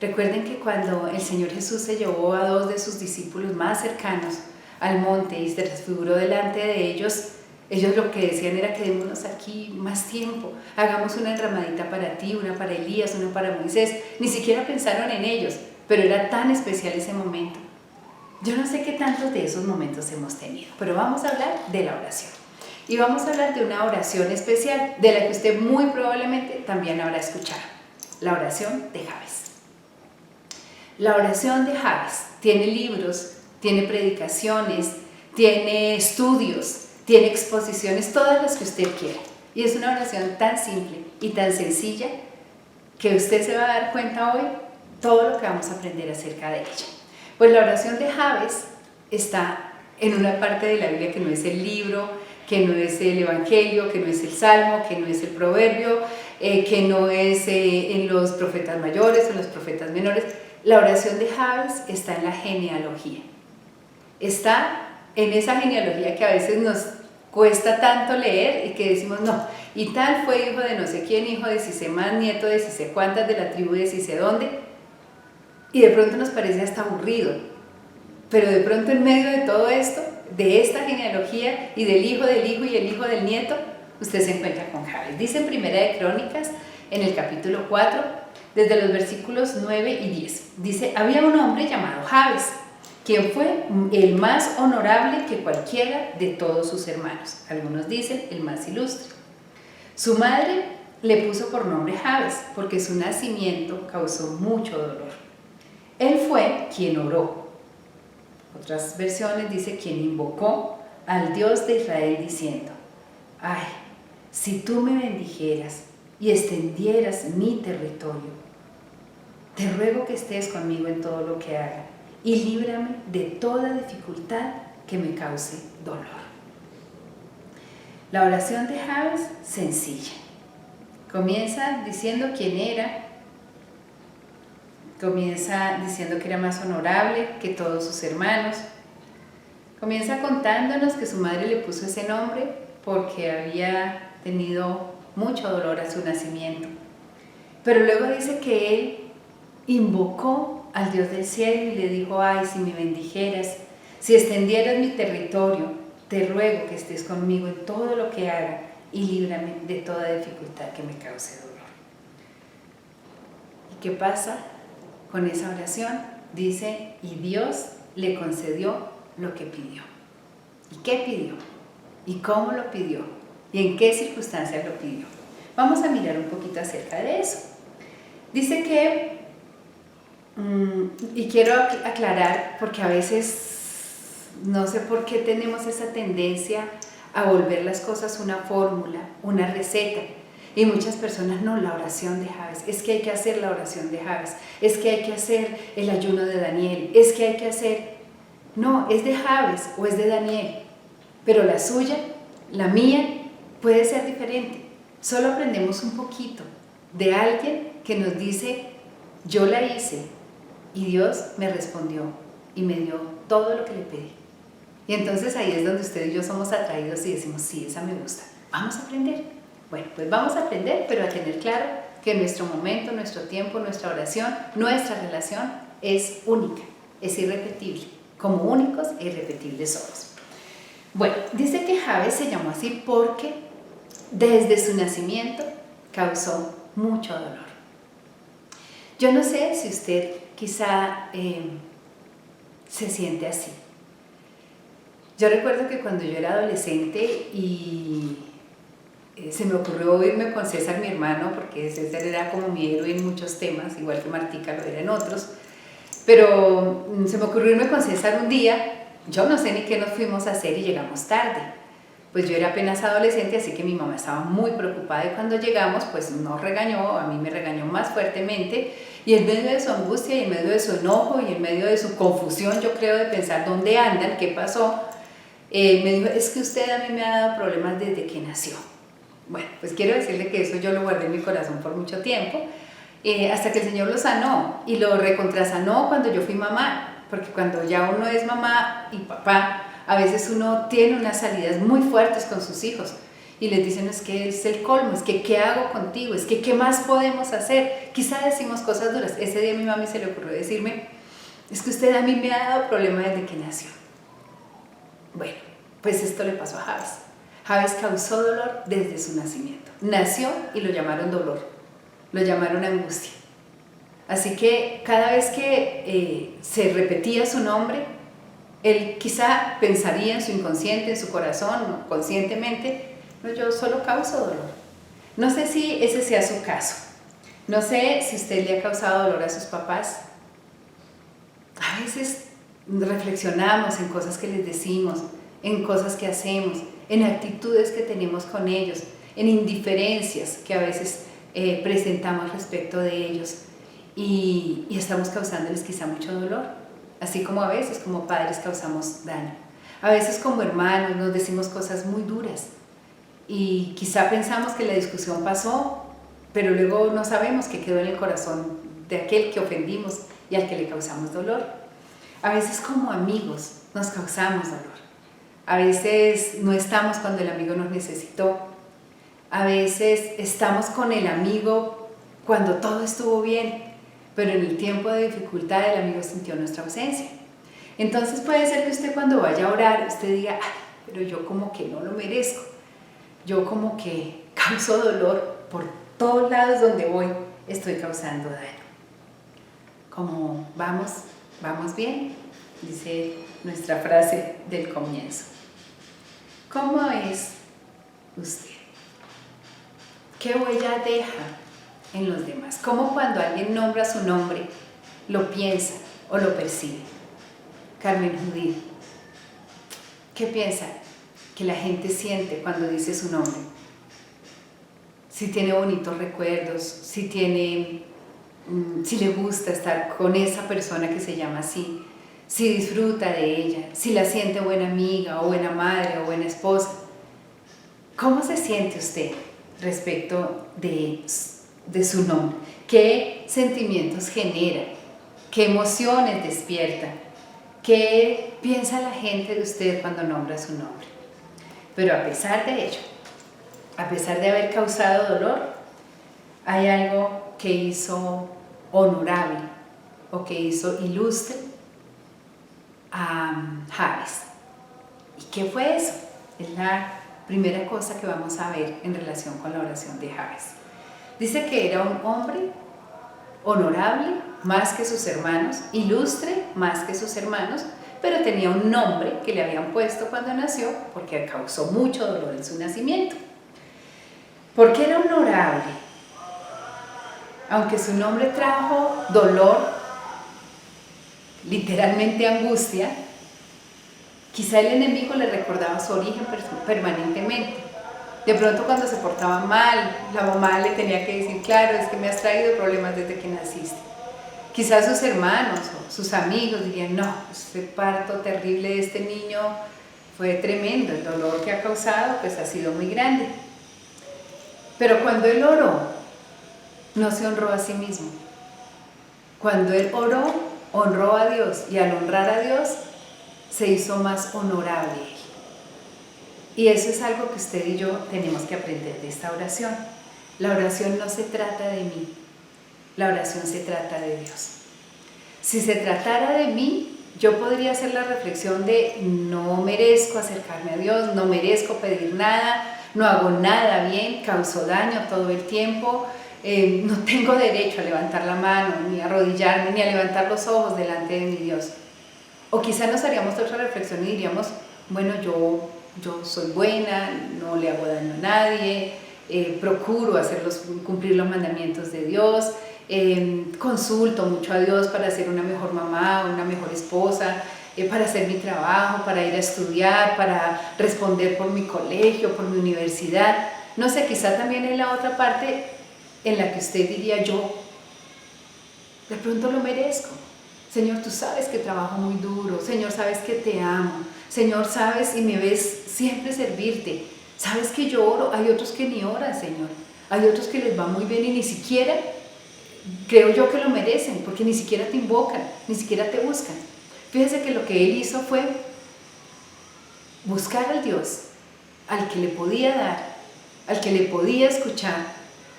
Recuerden que cuando el Señor Jesús se llevó a 2 de sus discípulos más cercanos al monte y se transfiguró delante de ellos lo que decían era: quedémonos aquí más tiempo, hagamos una enramadita para ti, una para Elías, una para Moisés. Ni siquiera pensaron en ellos, pero era tan especial ese momento. Yo no sé qué tantos de esos momentos hemos tenido, pero vamos a hablar de la oración. Y vamos a hablar de una oración especial, de la que usted muy probablemente también habrá escuchado: la oración de Jabes. La oración de Jabes tiene libros, tiene predicaciones, tiene estudios, tiene exposiciones, todas las que usted quiera. Y es una oración tan simple y tan sencilla que usted se va a dar cuenta hoy todo lo que vamos a aprender acerca de ella. Pues la oración de Jabes está en una parte de la Biblia que no es el libro, que no es el Evangelio, que no es el Salmo, que no es el Proverbio, que no es en los profetas mayores o los profetas menores. La oración de Jabes está en la genealogía. Está en esa genealogía que a veces nos cuesta tanto leer y que decimos: no, y tal fue hijo de no sé quién, hijo de si sé más, nieto de si sé cuántas, de la tribu de si sé dónde. Y de pronto nos parece hasta aburrido. Pero de pronto en medio de todo esto, de esta genealogía y del hijo y el hijo del nieto, usted se encuentra con Jabes. Dice en Primera de Crónicas, en el capítulo 4, desde los versículos 9 y 10. Dice: había un hombre llamado Jabes, quien fue el más honorable que cualquiera de todos sus hermanos. Algunos dicen el más ilustre. Su madre le puso por nombre Jabes, porque su nacimiento causó mucho dolor. Él fue quien oró: otras versiones dice quien invocó al Dios de Israel diciendo: ay, si tú me bendijeras y extendieras mi territorio, te ruego que estés conmigo en todo lo que haga y líbrame de toda dificultad que me cause dolor. La oración de Jabes, sencilla. Comienza diciendo quién era, comienza diciendo que era más honorable que todos sus hermanos, comienza contándonos que su madre le puso ese nombre porque había tenido mucho dolor a su nacimiento. Pero luego dice que él invocó al Dios del cielo y le dijo: ay, si me bendijeras, si extendieras mi territorio, te ruego que estés conmigo en todo lo que haga y líbrame de toda dificultad que me cause dolor. ¿Y qué pasa con esa oración? Dice: y Dios le concedió lo que pidió. ¿Y qué pidió? ¿Y cómo lo pidió? ¿Y en qué circunstancias lo pidió? Vamos a mirar un poquito acerca de eso. Dice que, y quiero aclarar porque a veces no sé por qué tenemos esa tendencia a volver las cosas una fórmula, una receta. Y muchas personas, no, la oración de Jabes, es que hay que hacer la oración de Jabes, es que hay que hacer el ayuno de Daniel, es que hay que hacer... No, es de Jabes o es de Daniel, pero la suya, la mía, puede ser diferente. Solo aprendemos un poquito de alguien que nos dice: yo la hice y Dios me respondió y me dio todo lo que le pedí. Y entonces ahí es donde usted y yo somos atraídos y decimos: sí, esa me gusta, vamos a aprender. Bueno, pues vamos a aprender, pero a tener claro que nuestro momento, nuestro tiempo, nuestra oración, nuestra relación es única, es irrepetible, como únicos e irrepetibles somos. Bueno, dice que Jabes se llamó así porque desde su nacimiento causó mucho dolor. Yo no sé si usted quizá se siente así. Yo recuerdo que cuando yo era adolescente y se me ocurrió irme con César, mi hermano, porque César era como mi héroe en muchos temas, igual que Martica lo era en otros, pero se me ocurrió irme con César un día, yo no sé ni qué nos fuimos a hacer y llegamos tarde. Pues yo era apenas adolescente, así que mi mamá estaba muy preocupada y cuando llegamos, pues nos regañó, a mí me regañó más fuertemente, y en medio de su angustia y en medio de su enojo y en medio de su confusión, yo creo, de pensar dónde andan, qué pasó, me dijo: es que usted a mí me ha dado problemas desde que nació. Bueno, pues quiero decirle que eso yo lo guardé en mi corazón por mucho tiempo, hasta que el Señor lo sanó y lo recontrasanó cuando yo fui mamá, porque cuando ya uno es mamá y papá, a veces uno tiene unas salidas muy fuertes con sus hijos y les dicen: es que es el colmo, es que ¿qué hago contigo? Es que ¿qué más podemos hacer? Quizá decimos cosas duras. Ese día a mi mami se le ocurrió decirme: es que usted a mí me ha dado problemas desde que nació. Bueno, pues esto le pasó a Jabes. Jabes causó dolor desde su nacimiento. Nació y lo llamaron dolor, lo llamaron angustia. Así que cada vez que se repetía su nombre, él quizá pensaría en su inconsciente, en su corazón, conscientemente: no, yo solo causo dolor. No sé si ese sea su caso. No sé si usted le ha causado dolor a sus papás. A veces reflexionamos en cosas que les decimos, en cosas que hacemos, en actitudes que tenemos con ellos, en indiferencias que a veces presentamos respecto de ellos y estamos causándoles quizá mucho dolor, así como a veces como padres causamos daño. A veces como hermanos nos decimos cosas muy duras y quizá pensamos que la discusión pasó, pero luego no sabemos qué quedó en el corazón de aquel que ofendimos y al que le causamos dolor. A veces como amigos nos causamos dolor. A veces no estamos cuando el amigo nos necesitó. A veces estamos con el amigo cuando todo estuvo bien, pero en el tiempo de dificultad el amigo sintió nuestra ausencia. Entonces puede ser que usted cuando vaya a orar, usted diga: ay, pero yo como que no lo merezco. Yo como que causo dolor por todos lados donde voy, estoy causando daño. Como vamos bien, dice nuestra frase del comienzo. ¿Cómo es usted? ¿Qué huella deja en los demás? ¿Cómo cuando alguien nombra su nombre lo piensa o lo percibe? Carmen Judith, ¿qué piensa que la gente siente cuando dice su nombre? Si tiene bonitos recuerdos, si le gusta estar con esa persona que se llama así, si disfruta de ella, si la siente buena amiga o buena madre o buena esposa. ¿Cómo se siente usted respecto de su nombre? ¿Qué sentimientos genera? ¿Qué emociones despierta? ¿Qué piensa la gente de usted cuando nombra su nombre? Pero a pesar de ello, a pesar de haber causado dolor, hay algo que hizo honorable o que hizo ilustre a Jabes. ¿Y qué fue eso? Es la primera cosa que vamos a ver en relación con la oración de Jabes. Dice que era un hombre honorable más que sus hermanos, ilustre más que sus hermanos, pero tenía un nombre que le habían puesto cuando nació porque causó mucho dolor en su nacimiento. ¿Por qué era honorable? Aunque su nombre trajo dolor, literalmente angustia, quizá el enemigo le recordaba su origen permanentemente. De pronto cuando se portaba mal, la mamá le tenía que decir, claro, es que me has traído problemas desde que naciste. Quizás sus hermanos o sus amigos dirían, no, este parto terrible de este niño fue tremendo, el dolor que ha causado pues ha sido muy grande. Pero cuando él oró, no se honró a sí mismo. Cuando él oró, honró a Dios, y al honrar a Dios, se hizo más honorable él. Y eso es algo que usted y yo tenemos que aprender de esta oración. La oración no se trata de mí, la oración se trata de Dios. Si se tratara de mí, yo podría hacer la reflexión de no merezco acercarme a Dios, no merezco pedir nada, no hago nada bien, causo daño todo el tiempo, no tengo derecho a levantar la mano, ni a arrodillarme, ni a levantar los ojos delante de mi Dios. O quizá nos haríamos otra reflexión y diríamos, bueno, yo soy buena, no le hago daño a nadie, procuro cumplir los mandamientos de Dios, consulto mucho a Dios para ser una mejor mamá, una mejor esposa, para hacer mi trabajo, para ir a estudiar, para responder por mi colegio, por mi universidad. No sé, quizá también en la otra parte en la que usted diría yo, de pronto lo merezco. Señor, tú sabes que trabajo muy duro, Señor, sabes que te amo, Señor, sabes y me ves siempre servirte, sabes que yo oro, hay otros que ni oran, Señor, hay otros que les va muy bien y ni siquiera creo yo que lo merecen, porque ni siquiera te invocan, ni siquiera te buscan. Fíjese que lo que él hizo fue buscar al Dios, al que le podía dar, al que le podía escuchar,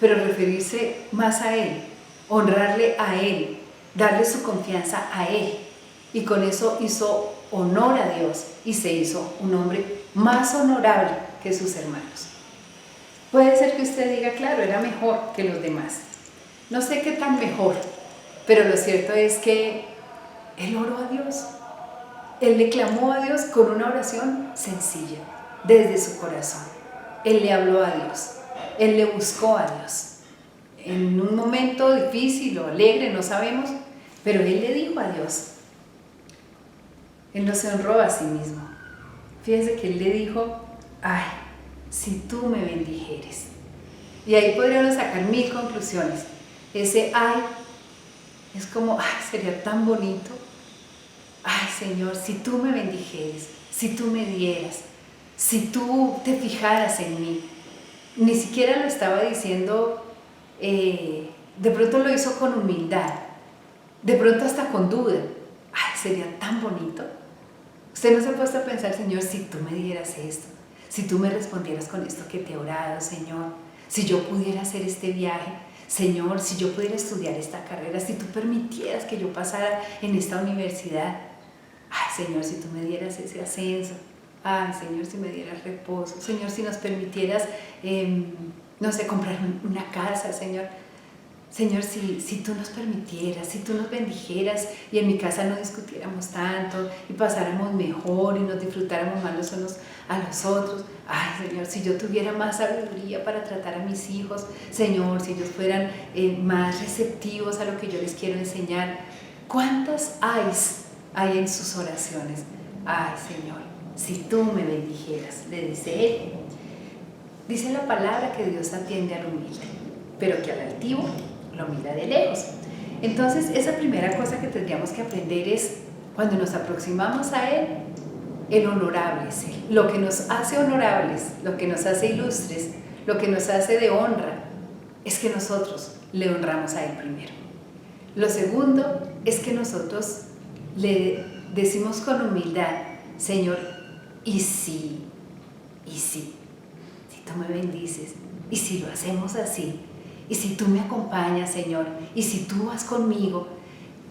pero referirse más a Él, honrarle a Él, darle su confianza a Él. Y con eso hizo honor a Dios y se hizo un hombre más honorable que sus hermanos. Puede ser que usted diga, claro, era mejor que los demás. No sé qué tan mejor, pero lo cierto es que él oró a Dios. Él le clamó a Dios con una oración sencilla, desde su corazón. Él le habló a Dios, él le buscó a Dios. En un momento difícil o alegre, no sabemos, pero él le dijo a Dios. Él no se honró a sí mismo. Fíjese que él le dijo, ay, si tú me bendijeres. Y ahí podríamos sacar 1000 conclusiones. Ese ay es como, ay, sería tan bonito. Ay, Señor, si tú me bendijeres, si tú me dieras, si tú te fijaras en mí. Ni siquiera lo estaba diciendo, de pronto lo hizo con humildad, de pronto hasta con duda. Ay, sería tan bonito. Usted no se ha puesto a pensar, Señor, si tú me dieras esto, si tú me respondieras con esto que te he orado, Señor, si yo pudiera hacer este viaje, Señor, si yo pudiera estudiar esta carrera, si tú permitieras que yo pasara en esta universidad. Ay, Señor, si tú me dieras ese ascenso. Ay, Señor, si me dieras reposo. Señor, si nos permitieras, no sé, comprar una casa, Señor. Señor, si tú nos permitieras, si tú nos bendijeras y en mi casa no discutiéramos tanto y pasáramos mejor y nos disfrutáramos más los unos a los otros. Ay, Señor, si yo tuviera más sabiduría para tratar a mis hijos. Señor, si ellos fueran más receptivos a lo que yo les quiero enseñar. ¿Cuántas ayes hay en sus oraciones. Ay, Señor, si tú me bendijeras, le dice él. Dice la palabra que Dios atiende al humilde, pero que al altivo lo mira de lejos. Entonces, esa primera cosa que tendríamos que aprender es, cuando nos aproximamos a Él, el honorable es Él. Lo que nos hace honorables, lo que nos hace ilustres, lo que nos hace de honra, es que nosotros le honramos a Él primero. Lo segundo es que nosotros le decimos con humildad, Señor, y si tú me bendices, y si lo hacemos así, y si tú me acompañas, Señor, y si tú vas conmigo,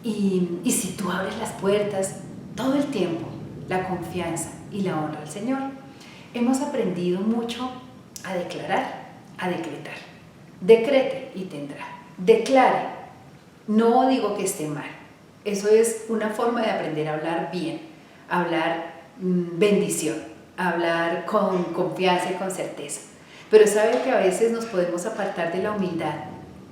y si tú abres las puertas, todo el tiempo, la confianza y la honra al Señor. Hemos aprendido mucho a declarar, a decretar. Decrete y tendrá. Declare. No digo que esté mal. Eso es una forma de aprender a hablar bien, a hablar bendición, a hablar con confianza y con certeza. Pero sabe que a veces nos podemos apartar de la humildad.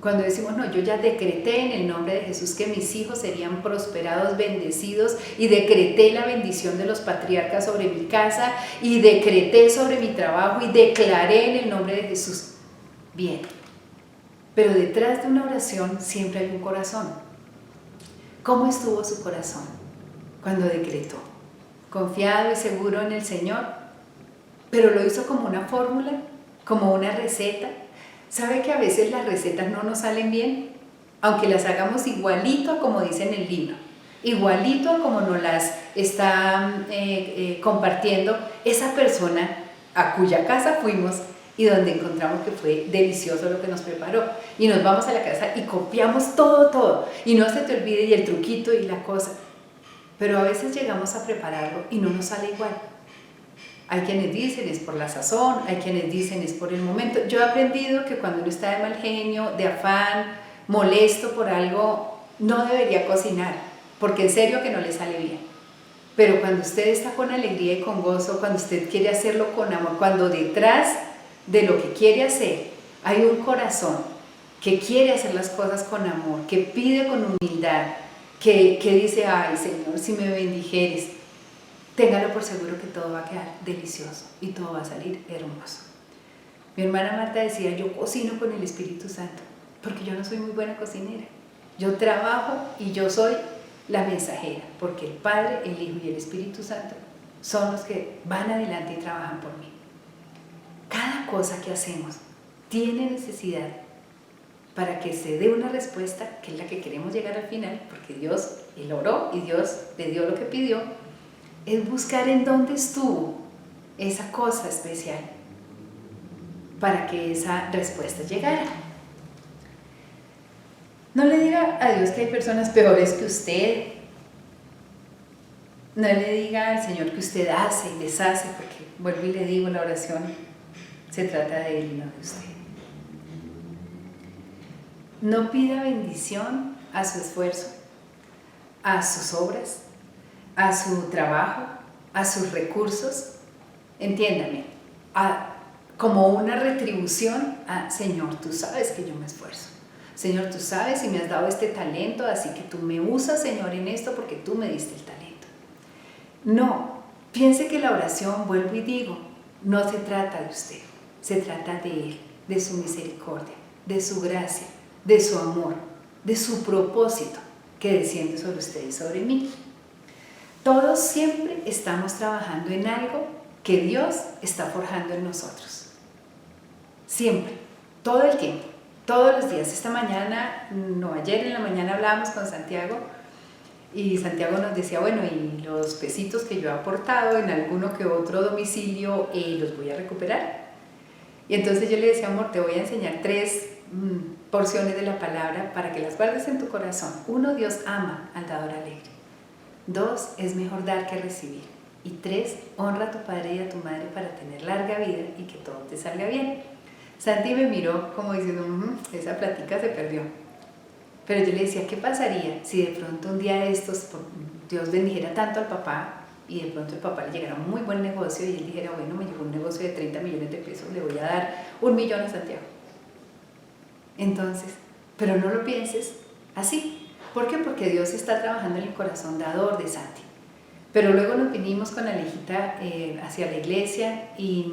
Cuando decimos, no, yo ya decreté en el nombre de Jesús que mis hijos serían prosperados, bendecidos, y decreté la bendición de los patriarcas sobre mi casa, y decreté sobre mi trabajo, y declaré en el nombre de Jesús. Bien, pero detrás de una oración siempre hay un corazón. ¿Cómo estuvo su corazón cuando decretó? Confiado y seguro en el Señor, pero lo hizo como una fórmula, como una receta. ¿Sabe que a veces las recetas no nos salen bien? Aunque las hagamos igualito a como dice en el libro, igualito a como nos las está compartiendo esa persona a cuya casa fuimos y donde encontramos que fue delicioso lo que nos preparó. Y nos vamos a la casa y copiamos todo, y no se te olvide y el truquito y la cosa. Pero a veces llegamos a prepararlo y no nos sale igual. Hay quienes dicen es por la sazón, hay quienes dicen es por el momento. Yo he aprendido que cuando uno está de mal genio, de afán, molesto por algo, no debería cocinar, porque en serio que no le sale bien. Pero cuando usted está con alegría y con gozo, cuando usted quiere hacerlo con amor, cuando detrás de lo que quiere hacer hay un corazón que quiere hacer las cosas con amor, que pide con humildad, que dice, ay Señor, si me bendijeres, téngalo por seguro que todo va a quedar delicioso y todo va a salir hermoso. Mi hermana Marta decía, yo cocino con el Espíritu Santo, porque yo no soy muy buena cocinera. Yo trabajo y yo soy la mensajera, porque el Padre, el Hijo y el Espíritu Santo son los que van adelante y trabajan por mí. Cada cosa que hacemos tiene necesidad para que se dé una respuesta, que es la que queremos llegar al final, porque Dios, Él oró y Dios le dio lo que pidió, es buscar en dónde estuvo esa cosa especial para que esa respuesta llegara. No le diga a Dios que hay personas peores que usted. No le diga al Señor que usted hace y deshace, porque vuelvo y le digo, la oración se trata de Él y no de usted. No pida bendición a su esfuerzo, a sus obras, a su trabajo, a sus recursos, entiéndame, como una retribución a, Señor, tú sabes que yo me esfuerzo. Señor, tú sabes y me has dado este talento, así que tú me usas, Señor, en esto porque tú me diste el talento. No, piense que la oración, vuelvo y digo, no se trata de usted, se trata de Él, de su misericordia, de su gracia, de su amor, de su propósito que desciende sobre usted y sobre mí. Todos siempre estamos trabajando en algo que Dios está forjando en nosotros. Siempre, todo el tiempo, todos los días. Esta mañana, no, ayer en la mañana hablábamos con Santiago y Santiago nos decía, bueno, y los pesitos que yo he aportado en alguno que otro domicilio, los voy a recuperar. Y entonces yo le decía, amor, te voy a enseñar 3 porciones de la palabra para que las guardes en tu corazón. 1, Dios ama al dador alegre. 2, es mejor dar que recibir. Y 3, honra a tu padre y a tu madre para tener larga vida y que todo te salga bien. Santi me miró como diciendo, esa plática se perdió. Pero yo le decía, ¿qué pasaría si de pronto un día de estos Dios bendijera tanto al papá y de pronto el papá le llegara un muy buen negocio y él dijera, bueno, me llegó un negocio de 30 millones de pesos, le voy a dar 1 millón a Santiago? Entonces, pero no lo pienses así. ¿Por qué? Porque Dios está trabajando en el corazón dador de Santi. Pero luego nos vinimos con Alejita hacia la iglesia y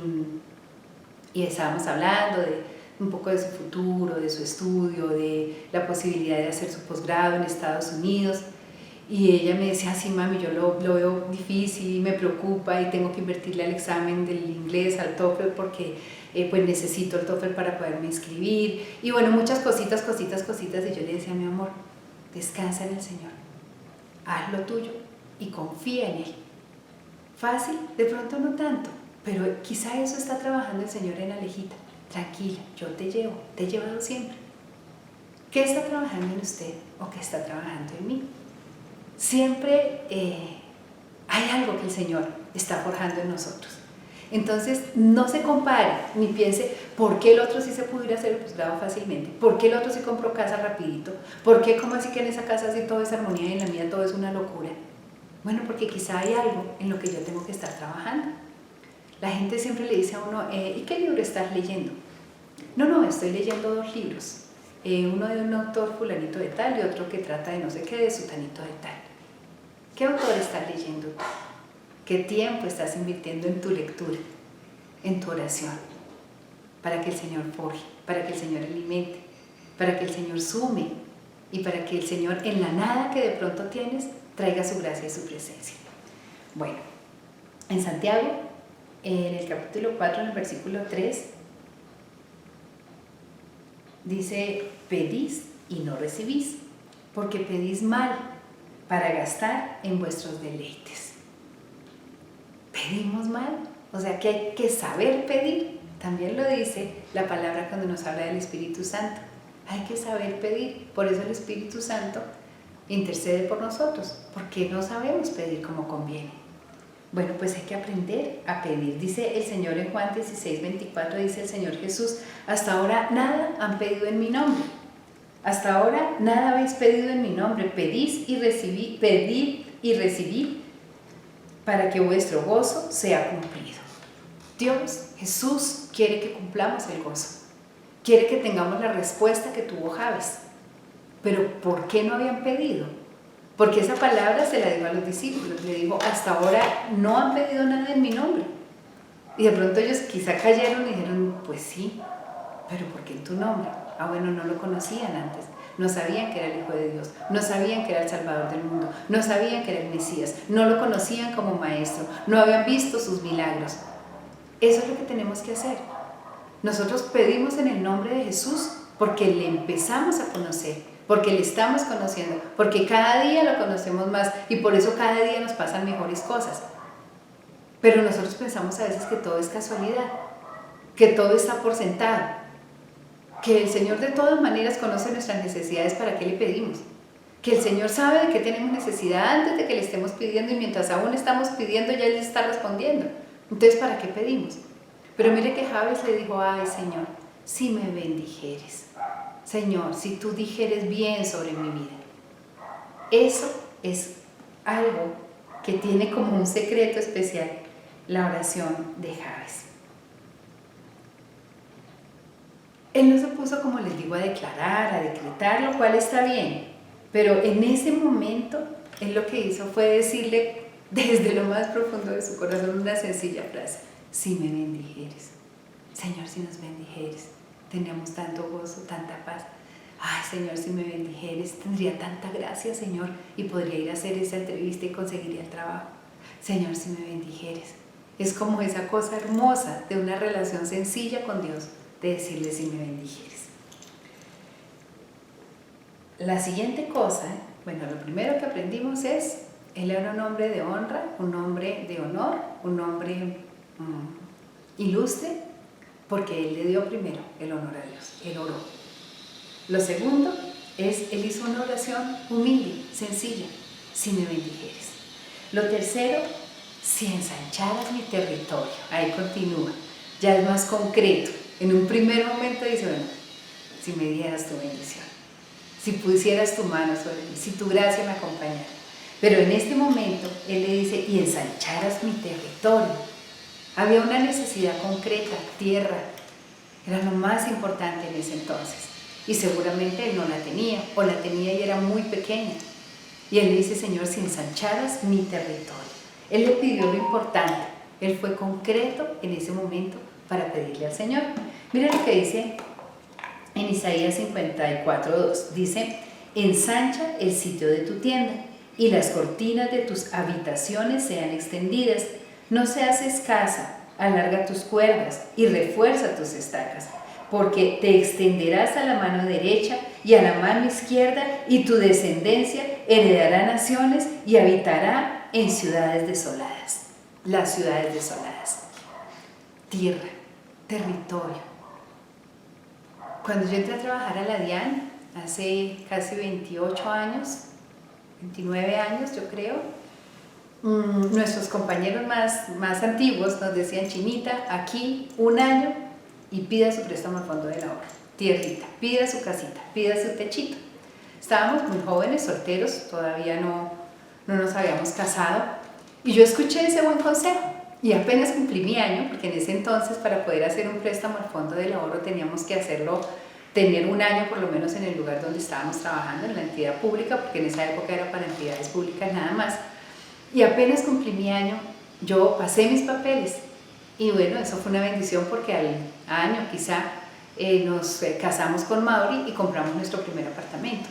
estábamos hablando de un poco de su futuro, de su estudio, de la posibilidad de hacer su posgrado en Estados Unidos. Y ella me decía, sí mami, yo lo veo difícil, me preocupa y tengo que invertirle al examen del inglés, al TOEFL, porque pues necesito el TOEFL para poderme inscribir. Y bueno, muchas cositas. Y yo le decía, mi amor, descansa en el Señor, haz lo tuyo y confía en Él. Fácil, de pronto no tanto, pero quizá eso está trabajando el Señor en Alejita. Tranquila, yo te llevo, te he llevado siempre. ¿Qué está trabajando en usted o qué está trabajando en mí? Siempre hay algo que el Señor está forjando en nosotros. Entonces, no se compare ni piense por qué el otro sí se pudo ir a hacer el posgrado fácilmente, por qué el otro sí compró casa rapidito, por qué como así que en esa casa sí todo es armonía y en la mía todo es una locura. Bueno, porque quizá hay algo en lo que yo tengo que estar trabajando. La gente siempre le dice a uno, ¿y qué libro estás leyendo? No, estoy leyendo 2 libros. Uno de un autor fulanito de tal y otro que trata de no sé qué de sutanito de tal. ¿Qué autor estás leyendo tú? ¿Qué tiempo estás invirtiendo en tu lectura, en tu oración? Para que el Señor forje, para que el Señor alimente, para que el Señor sume y para que el Señor en la nada que de pronto tienes traiga su gracia y su presencia. Bueno, en Santiago, en el capítulo 4, en el versículo 3, dice, pedís y no recibís, porque pedís mal para gastar en vuestros deleites. ¿Pedimos mal? O sea que hay que saber pedir. También lo dice la palabra cuando nos habla del Espíritu Santo. Hay que saber pedir. Por eso el Espíritu Santo intercede por nosotros, porque no sabemos pedir como conviene. Bueno, pues hay que aprender a pedir. Dice el Señor en Juan 16:24, dice el Señor Jesús, hasta ahora nada han pedido en mi nombre. Hasta ahora nada habéis pedido en mi nombre. Pedid y recibid para que vuestro gozo sea cumplido. Dios, Jesús, quiere que cumplamos el gozo. Quiere que tengamos la respuesta que tuvo Jabes. Pero ¿por qué no habían pedido? Porque esa palabra se la dijo a los discípulos. Le dijo, hasta ahora no han pedido nada en mi nombre. Y de pronto ellos quizá cayeron y dijeron, pues sí, pero ¿por qué en tu nombre? Ah, bueno, no lo conocían antes. No sabían que era el Hijo de Dios, no sabían que era el Salvador del mundo, no sabían que era el Mesías, no lo conocían como maestro, no habían visto sus milagros. Eso es lo que tenemos que hacer. Nosotros pedimos en el nombre de Jesús porque le empezamos a conocer, porque le estamos conociendo, porque cada día lo conocemos más y por eso cada día nos pasan mejores cosas. Pero nosotros pensamos a veces que todo es casualidad, que todo está por sentado, que el Señor de todas maneras conoce nuestras necesidades. ¿Para qué le pedimos? Que el Señor sabe de qué tenemos necesidad antes de que le estemos pidiendo y mientras aún estamos pidiendo ya Él está respondiendo. Entonces, ¿para qué pedimos? Pero mire que Jabes le dijo, ay Señor, si me bendijeres, Señor, si tú dijeres bien sobre mi vida. Eso es algo que tiene como un secreto especial la oración de Jabes. Él no se puso, como les digo, a declarar, a decretar, lo cual está bien, pero en ese momento él lo que hizo fue decirle desde lo más profundo de su corazón una sencilla frase: si me bendijeres, Señor, si nos bendijeres, teníamos tanto gozo, tanta paz. Ay, Señor, si me bendijeres, tendría tanta gracia, Señor, y podría ir a hacer esa entrevista y conseguiría el trabajo. Señor, si me bendijeres. Es como esa cosa hermosa de una relación sencilla con Dios, de decirle si me bendijeres. La siguiente cosa, bueno, lo primero que aprendimos es, él era un hombre de honra, un hombre de honor, un hombre ilustre, porque él le dio primero el honor a Dios, él oró. Lo segundo es, él hizo una oración humilde, sencilla, si me bendijeres. Lo tercero, si ensancharas mi territorio, ahí continúa, ya es más concreto. En un primer momento dice, bueno, si me dieras tu bendición, si pusieras tu mano sobre mí, si tu gracia me acompañara. Pero en este momento, él le dice, y ensancharas mi territorio. Había una necesidad concreta, tierra, era lo más importante en ese entonces. y seguramente él no la tenía, o la tenía y era muy pequeña. Y él le dice, Señor, si ensancharas mi territorio. Él le pidió lo importante, él fue concreto en ese momento para pedirle al Señor. Mira lo que dice en Isaías 54:2, dice, ensancha el sitio de tu tienda y las cortinas de tus habitaciones sean extendidas, no seas escasa, alarga tus cuerdas y refuerza tus estacas, porque te extenderás a la mano derecha y a la mano izquierda, y tu descendencia heredará naciones y habitará en ciudades desoladas. Las ciudades desoladas. Tierra, territorio. Cuando yo entré a trabajar a la DIAN, hace casi 28 años, 29 años yo creo, nuestros compañeros más antiguos nos decían, Chinita, aquí 1 año y pida su préstamo al fondo del ahorro, tierrita, pida su casita, pida su techito. Estábamos muy jóvenes, solteros, todavía no nos habíamos casado, y yo escuché ese buen consejo y apenas cumplí mi año, porque en ese entonces para poder hacer un préstamo al fondo del ahorro teníamos que hacerlo, tener 1 año por lo menos en el lugar donde estábamos trabajando, en la entidad pública, porque en esa época era para entidades públicas nada más. Y apenas cumplí mi año, yo pasé mis papeles y bueno, eso fue una bendición porque al año quizá nos casamos con Mauri y compramos nuestro primer apartamento.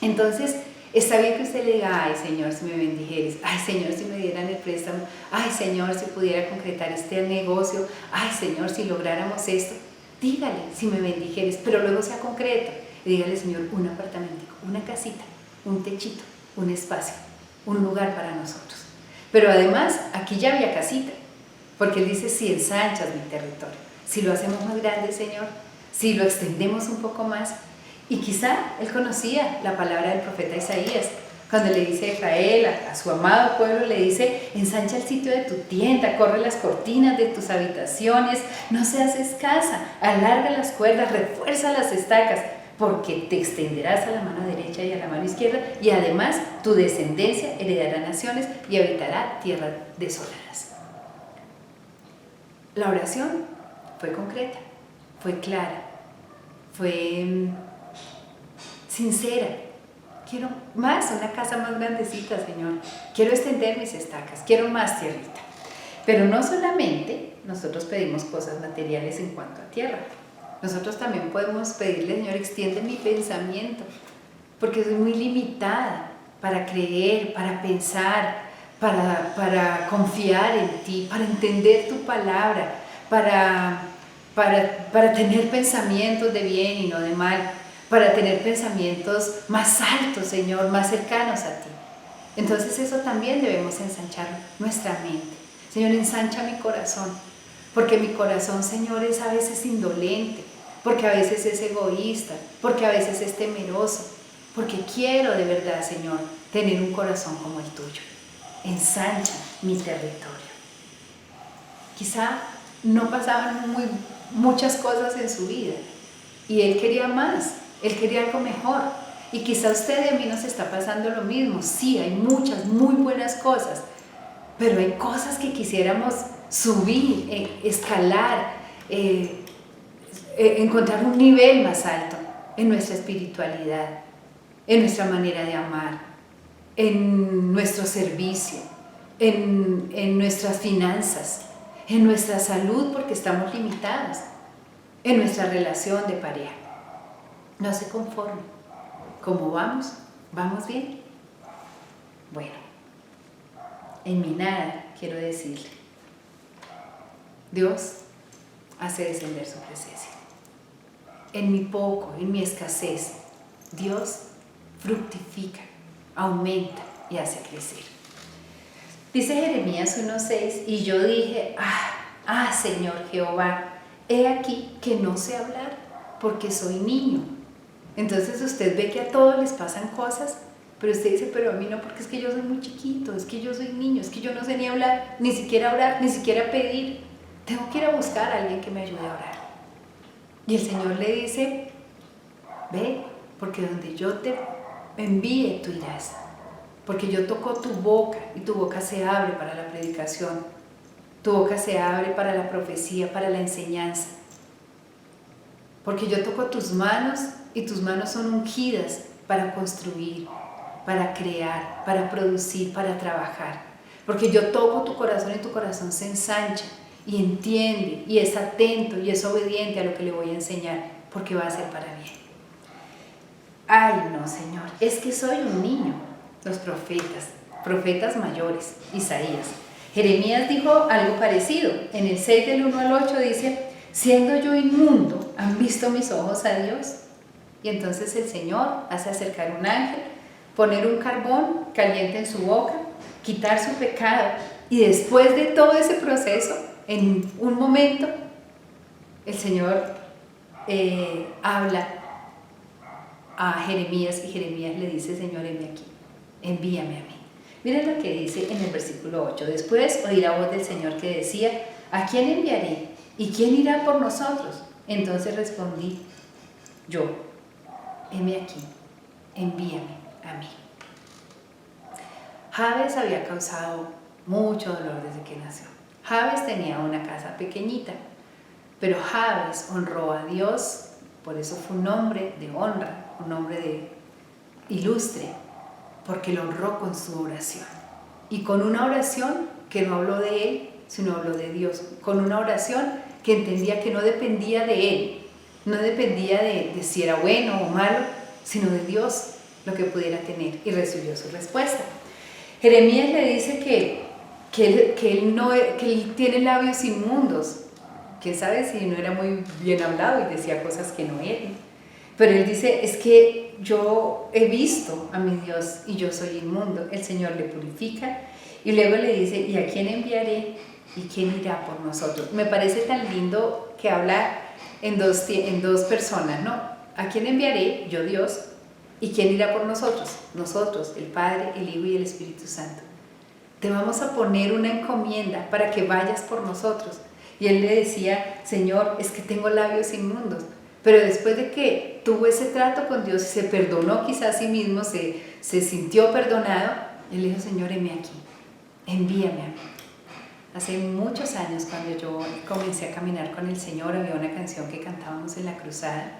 Entonces, está bien que usted le diga, ay Señor, si me bendijeres, ay Señor, si me dieran el préstamo, ay Señor, si pudiera concretar este negocio, ay Señor, si lográramos esto. Dígale, si me bendijeres, pero luego sea concreto. Y dígale, Señor, un apartamentico, una casita, un techito, un espacio, un lugar para nosotros. Pero además, aquí ya había casita, porque Él dice, si ensanchas mi territorio, si lo hacemos más grande, Señor, si lo extendemos un poco más. Y quizá Él conocía la palabra del profeta Isaías, cuando le dice a Israel, a su amado pueblo, le dice, ensancha el sitio de tu tienda, corre las cortinas de tus habitaciones, no seas escasa, alarga las cuerdas, refuerza las estacas, porque te extenderás a la mano derecha y a la mano izquierda, y además tu descendencia heredará naciones y habitará tierras desoladas. La oración fue concreta, fue clara, fue sincera. Quiero más, una casa más grandecita, Señor. Quiero extender mis estacas, quiero más tierrita. Pero no solamente nosotros pedimos cosas materiales en cuanto a tierra. Nosotros también podemos pedirle, Señor, extiende mi pensamiento, porque soy muy limitada para creer, para pensar, para confiar en ti, para entender tu palabra, para tener pensamientos de bien y no de mal, para tener pensamientos más altos, Señor, más cercanos a ti. Entonces eso también debemos ensanchar nuestra mente. Señor, ensancha mi corazón, porque mi corazón, Señor, es a veces indolente, porque a veces es egoísta, porque a veces es temeroso, porque quiero de verdad, Señor, tener un corazón como el tuyo. Ensancha mi territorio. Quizá no pasaban muchas cosas en su vida y Él quería más. Él quería algo mejor. Y quizá a usted y a mí nos está pasando lo mismo. Sí, hay muchas muy buenas cosas, pero hay cosas que quisiéramos subir, escalar, encontrar un nivel más alto en nuestra espiritualidad, en nuestra manera de amar, en nuestro servicio, en nuestras finanzas, en nuestra salud, porque estamos limitados, en nuestra relación de pareja. No se conforme. ¿Cómo vamos? ¿Vamos bien? Bueno, en mi nada quiero decirle, Dios hace descender su presencia. En mi poco, en mi escasez, Dios fructifica, aumenta y hace crecer. Dice Jeremías 1:6, y yo dije, Señor Jehová, he aquí que no sé hablar, porque soy niño. Entonces usted ve que a todos les pasan cosas, pero usted dice, pero a mí no, porque es que yo soy muy chiquito, es que yo soy niño, es que yo no sé ni hablar, ni siquiera orar, ni siquiera pedir. Tengo que ir a buscar a alguien que me ayude a orar. Y el Señor le dice, ve, porque donde yo te envíe, tú irás. Porque yo toco tu boca y tu boca se abre para la predicación. Tu boca se abre para la profecía, para la enseñanza. porque yo toco tus manos y tus manos son ungidas para construir, para crear, para producir, para trabajar. Porque yo toco tu corazón y tu corazón se ensancha y entiende y es atento y es obediente a lo que le voy a enseñar, porque va a ser para bien. Ay, no, Señor, es que soy un niño. Los profetas mayores, Isaías. Jeremías dijo algo parecido. En el 6 del 1 al 8 dice: siendo yo inmundo, ¿han visto mis ojos a Dios? Y entonces el Señor hace acercar un ángel, poner un carbón caliente en su boca, quitar su pecado, y después de todo ese proceso, en un momento, el Señor habla a Jeremías y Jeremías le dice: Señor, heme aquí, envíame a mí. Miren lo que dice en el versículo 8. Después oí la voz del Señor que decía: ¿a quién enviaré? ¿Y quién irá por nosotros? Entonces respondí yo: heme aquí, envíame a mí. Jabes había causado mucho dolor desde que nació. Jabes tenía una casa pequeñita, pero Jabes honró a Dios, por eso fue un hombre de honra, un hombre de ilustre, porque lo honró con su oración. Y con una oración que no habló de él, sino habló de Dios. Con una oración que entendía que no dependía de él, no dependía de si era bueno o malo, sino de Dios lo que pudiera tener, y recibió su respuesta. Jeremías le dice que él tiene labios inmundos. ¿Quién sabe si no era muy bien hablado y decía cosas que no eran? Pero él dice: es que yo he visto a mi Dios y yo soy inmundo. El Señor le purifica y luego le dice: ¿y a quién enviaré? ¿Y quién irá por nosotros? Me parece tan lindo que habla en dos personas, ¿no? ¿A quién enviaré? Yo, Dios. ¿Y quién irá por nosotros? Nosotros, el Padre, el Hijo y el Espíritu Santo. Te vamos a poner una encomienda para que vayas por nosotros. Y él le decía: Señor, es que tengo labios inmundos. Pero después de que tuvo ese trato con Dios y se perdonó quizás a sí mismo, se sintió perdonado, él dijo: Señor, heme aquí, envíame a mí. Hace muchos años, cuando yo comencé a caminar con el Señor, había una canción que cantábamos en la cruzada,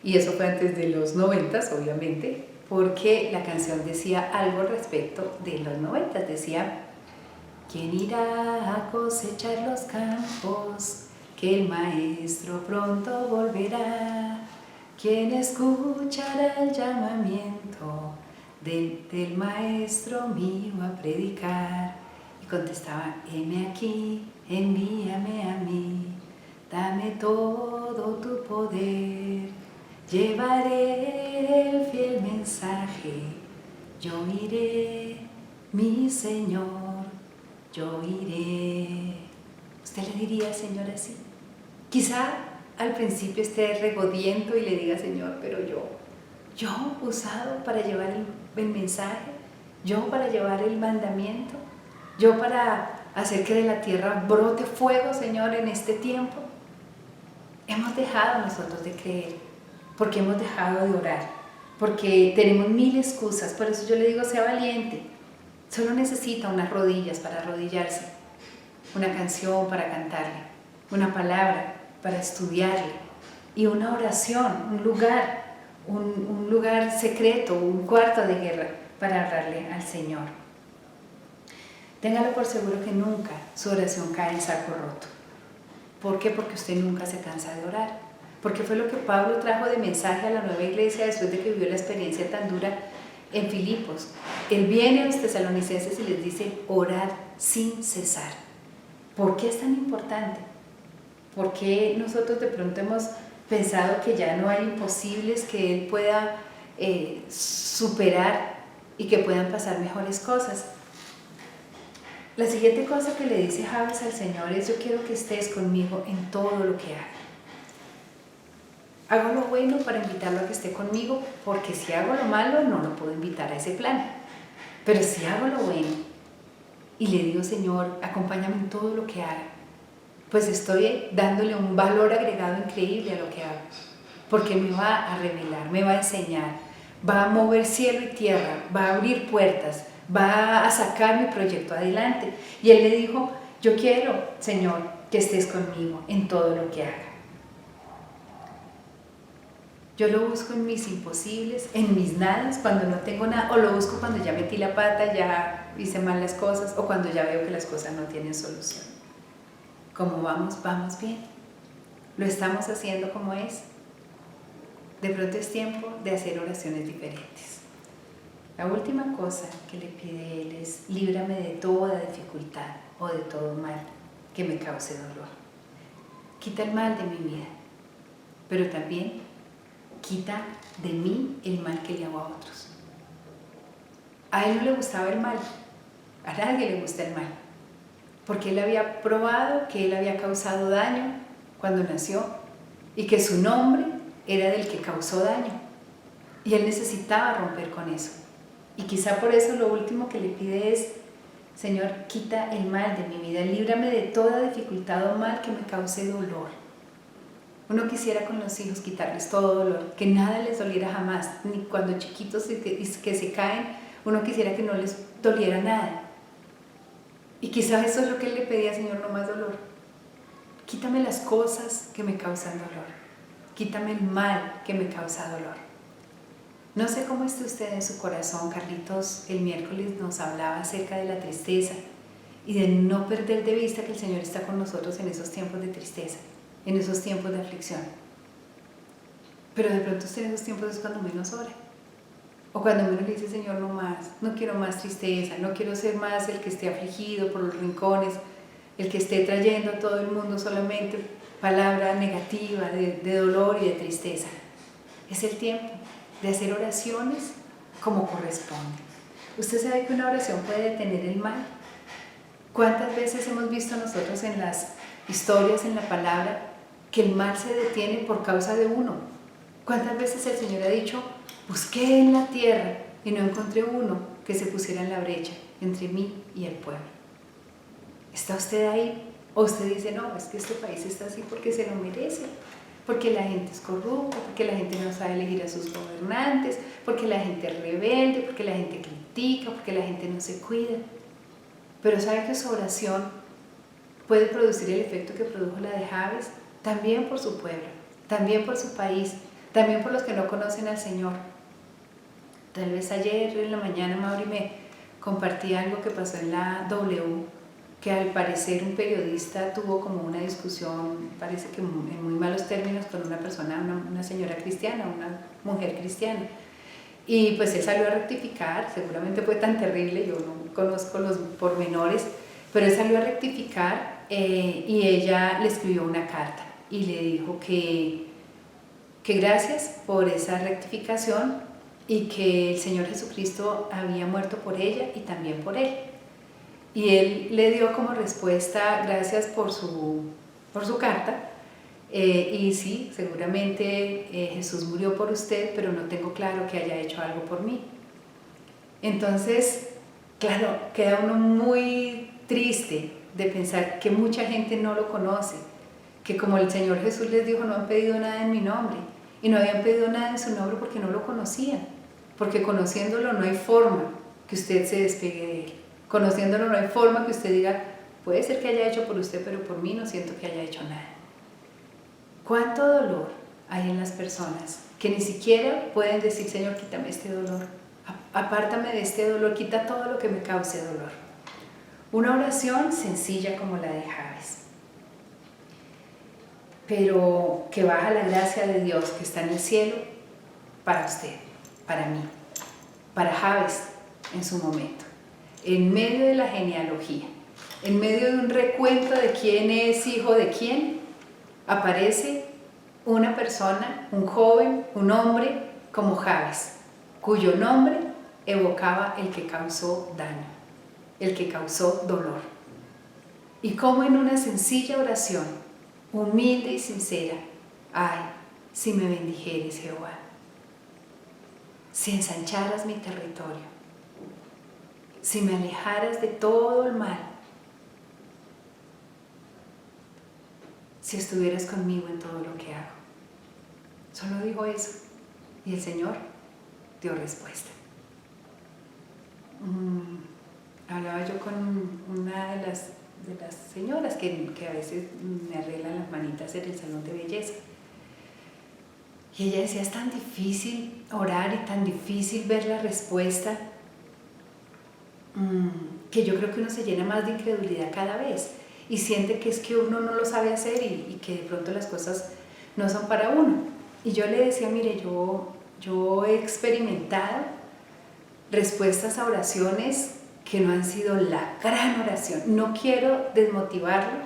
y eso fue antes de los 90s, obviamente, porque la canción decía algo al respecto de los 90s. Decía: ¿quién irá a cosechar los campos? Que el maestro pronto volverá. ¿Quién escuchará el llamamiento del maestro mío a predicar? Y contestaba: heme aquí, envíame a mí, dame todo tu poder, llevaré el fiel mensaje, yo iré, mi Señor, yo iré. ¿Usted le diría al Señor así? Quizá al principio esté regodiento y le diga: Señor, pero yo usado para llevar el mensaje, yo para llevar el mandamiento, yo para hacer que de la tierra brote fuego, Señor, en este tiempo. Hemos dejado nosotros de creer, porque hemos dejado de orar, porque tenemos mil excusas. Por eso yo le digo: sea valiente. Solo necesita unas rodillas para arrodillarse, una canción para cantarle, una palabra para estudiarle, y una oración, un lugar secreto, un cuarto de guerra para hablarle al Señor. Téngalo por seguro que nunca su oración cae en saco roto. ¿Por qué? Porque usted nunca se cansa de orar. Porque fue lo que Pablo trajo de mensaje a la nueva iglesia después de que vivió la experiencia tan dura en Filipos. Él viene a los tesalonicenses y les dice: orad sin cesar. ¿Por qué es tan importante? ¿Por qué nosotros de pronto hemos pensado que ya no hay imposibles que Él pueda superar y que puedan pasar mejores cosas? La siguiente cosa que le dice Jabes al Señor es: yo quiero que estés conmigo en todo lo que haga. Hago lo bueno para invitarlo a que esté conmigo, porque si hago lo malo no lo puedo invitar a ese plan. Pero si hago lo bueno y le digo: Señor, acompáñame en todo lo que haga, pues estoy dándole un valor agregado increíble a lo que hago, porque me va a revelar, me va a enseñar, va a mover cielo y tierra, va a abrir puertas, va a sacar mi proyecto adelante. Y él le dijo: yo quiero, Señor, que estés conmigo en todo lo que haga. Yo lo busco en mis imposibles, en mis nadas, cuando no tengo nada, o lo busco cuando ya metí la pata, ya hice mal las cosas, o cuando ya veo que las cosas no tienen solución. ¿Cómo vamos? Vamos bien. ¿Lo estamos haciendo como es? De pronto es tiempo de hacer oraciones diferentes. La última cosa que le pide Él es: líbrame de toda dificultad o de todo mal que me cause dolor. Quita el mal de mi vida, pero también quita de mí el mal que le hago a otros. A Él no le gustaba el mal, a nadie le gusta el mal, porque Él había probado que Él había causado daño cuando nació y que su nombre era del que causó daño, y Él necesitaba romper con eso. Y quizá por eso lo último que le pide es: Señor, quita el mal de mi vida, líbrame de toda dificultad o mal que me cause dolor. Uno quisiera con los hijos quitarles todo dolor, que nada les doliera jamás, ni cuando chiquitos que se caen, uno quisiera que no les doliera nada. Y quizás eso es lo que Él le pedía: Señor, no más dolor. Quítame las cosas que me causan dolor, quítame el mal que me causa dolor. No sé cómo esté usted en su corazón. Carlitos el miércoles nos hablaba acerca de la tristeza y de no perder de vista que el Señor está con nosotros en esos tiempos de tristeza, en esos tiempos de aflicción. Pero de pronto usted en esos tiempos es cuando menos ora, o cuando menos le dice: Señor, no más, no quiero más tristeza, no quiero ser más el que esté afligido por los rincones, el que esté trayendo a todo el mundo solamente palabra negativa de dolor y de tristeza. Es el tiempo de hacer oraciones como corresponde. ¿Usted sabe que una oración puede detener el mal? ¿Cuántas veces hemos visto nosotros en las historias, en la palabra, que el mal se detiene por causa de uno? ¿Cuántas veces el Señor ha dicho: busqué en la tierra y no encontré uno que se pusiera en la brecha entre mí y el pueblo? ¿Está usted ahí? ¿O usted dice: no, es que este país está así porque se lo merece, porque la gente es corrupta, porque la gente no sabe elegir a sus gobernantes, porque la gente es rebelde, porque la gente critica, porque la gente no se cuida? Pero ¿sabe que su oración puede producir el efecto que produjo la de Jabes? También por su pueblo, también por su país, también por los que no conocen al Señor. Tal vez ayer en la mañana Mauri me compartía algo que pasó en la W, que al parecer un periodista tuvo como una discusión, parece que en muy malos términos, con una persona, una señora cristiana, una mujer cristiana. Y pues él salió a rectificar, seguramente fue tan terrible, yo no conozco los pormenores, pero él salió a rectificar y ella le escribió una carta y le dijo que gracias por esa rectificación y que el Señor Jesucristo había muerto por ella y también por él. Y él le dio como respuesta: gracias por su carta, y sí, seguramente Jesús murió por usted, pero no tengo claro que haya hecho algo por mí. Entonces, claro, queda uno muy triste de pensar que mucha gente no lo conoce, que como el Señor Jesús les dijo: no han pedido nada en mi nombre, y no habían pedido nada en su nombre porque no lo conocían, porque conociéndolo no hay forma que usted se despegue de él. Conociéndolo no hay forma que usted diga: puede ser que haya hecho por usted, pero por mí no siento que haya hecho nada. ¿Cuánto dolor hay en las personas que ni siquiera pueden decir: Señor, quítame este dolor, apártame de este dolor, quita todo lo que me cause dolor? Una oración sencilla como la de Jabes, pero que baja la gracia de Dios que está en el cielo para usted, para mí, para Jabes en su momento. En medio de la genealogía, en medio de un recuento de quién es hijo de quién, aparece una persona, un joven, un hombre como Jabes, cuyo nombre evocaba el que causó daño, el que causó dolor. Y como en una sencilla oración, humilde y sincera: ay, si me bendijeres, Jehová, si ensancharas mi territorio, si me alejaras de todo el mal, si estuvieras conmigo en todo lo que hago. Solo dijo eso y el Señor dio respuesta. Hablaba yo con una de las señoras que a veces me arreglan las manitas en el salón de belleza, Y ella decía, es tan difícil orar y tan difícil ver la respuesta, que yo creo que uno se llena más de incredulidad cada vez y siente que es que uno no lo sabe hacer y que de pronto las cosas no son para uno. Y yo le decía, mire, yo he experimentado respuestas a oraciones que no han sido la gran oración. No quiero desmotivarlo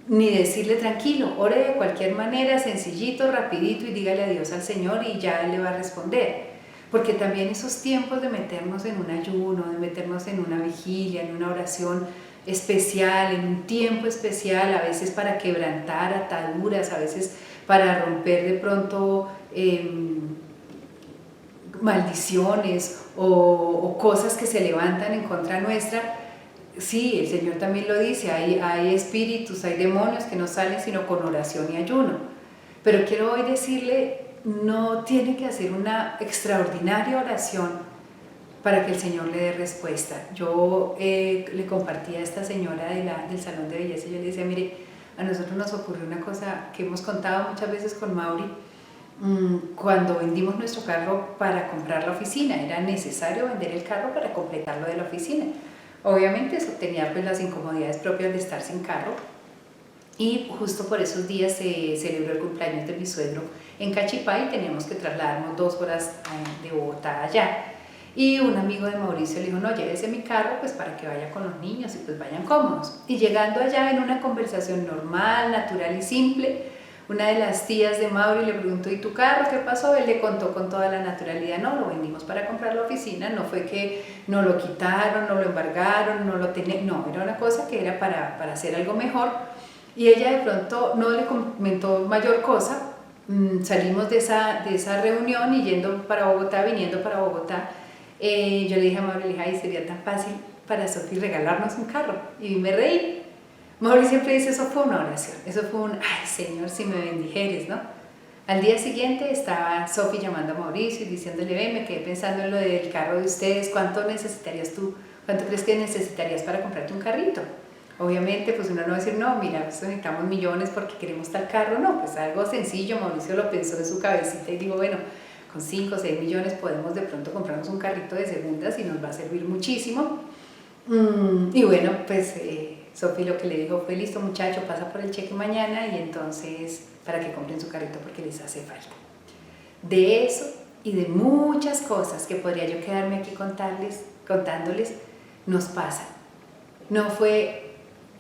ni decirle tranquilo, ore de cualquier manera, sencillito, rapidito y dígale adiós al Señor y ya Él le va a responder. Porque también esos tiempos de meternos en un ayuno, de meternos en una vigilia, en una oración especial, en un tiempo especial, a veces para quebrantar ataduras, a veces para romper de pronto maldiciones o cosas que se levantan en contra nuestra. Sí, el Señor también lo dice, hay espíritus, hay demonios que no salen sino con oración y ayuno. Pero quiero hoy decirle, no tiene que hacer una extraordinaria oración para que el Señor le dé respuesta. Yo le compartí a esta señora del salón de belleza y yo le decía, mire, a nosotros nos ocurrió una cosa que hemos contado muchas veces con Mauri. Cuando vendimos nuestro carro para comprar la oficina, era necesario vender el carro para completar lo de la oficina. Obviamente eso tenía pues las incomodidades propias de estar sin carro y justo por esos días se celebró el cumpleaños de mi suegro en Cachipá y teníamos que trasladarnos 2 horas de Bogotá allá. Y un amigo de Mauricio le dijo, no, llévese mi carro pues para que vaya con los niños y pues vayan cómodos. Y llegando allá en una conversación normal, natural y simple, una de las tías de Mauri le preguntó, ¿y tu carro qué pasó? Él le contó con toda la naturalidad, no, lo vendimos para comprar la oficina, no fue que no lo quitaron, no lo embargaron, no lo tenían, no, era una cosa que era para hacer algo mejor. Y ella de pronto no le comentó mayor cosa, salimos de esa reunión y yendo para Bogotá, viniendo para Bogotá, yo le dije a Mauri, le dije, ay, sería tan fácil para Sofi regalarnos un carro, y me reí. Mauri siempre dice, eso fue una oración, eso fue un, ay Señor, si me bendijeres, ¿no? Al día siguiente estaba Sofi llamando a Mauricio y diciéndole, ven, me quedé pensando en lo del carro de ustedes, ¿cuánto necesitarías tú? ¿Cuánto crees que necesitarías para comprarte un carrito? Obviamente, pues uno no va a decir, no, mira, pues necesitamos millones porque queremos tal carro, no, pues algo sencillo. Mauricio lo pensó en su cabecita y digo, bueno, con 5 o 6 millones podemos de pronto comprarnos un carrito de segundas y nos va a servir muchísimo. Y bueno, pues Sofi lo que le dijo fue, listo muchacho, pasa por el cheque mañana y entonces para que compren su carrito porque les hace falta. De eso y de muchas cosas que podría yo quedarme aquí contándoles, nos pasa. No fue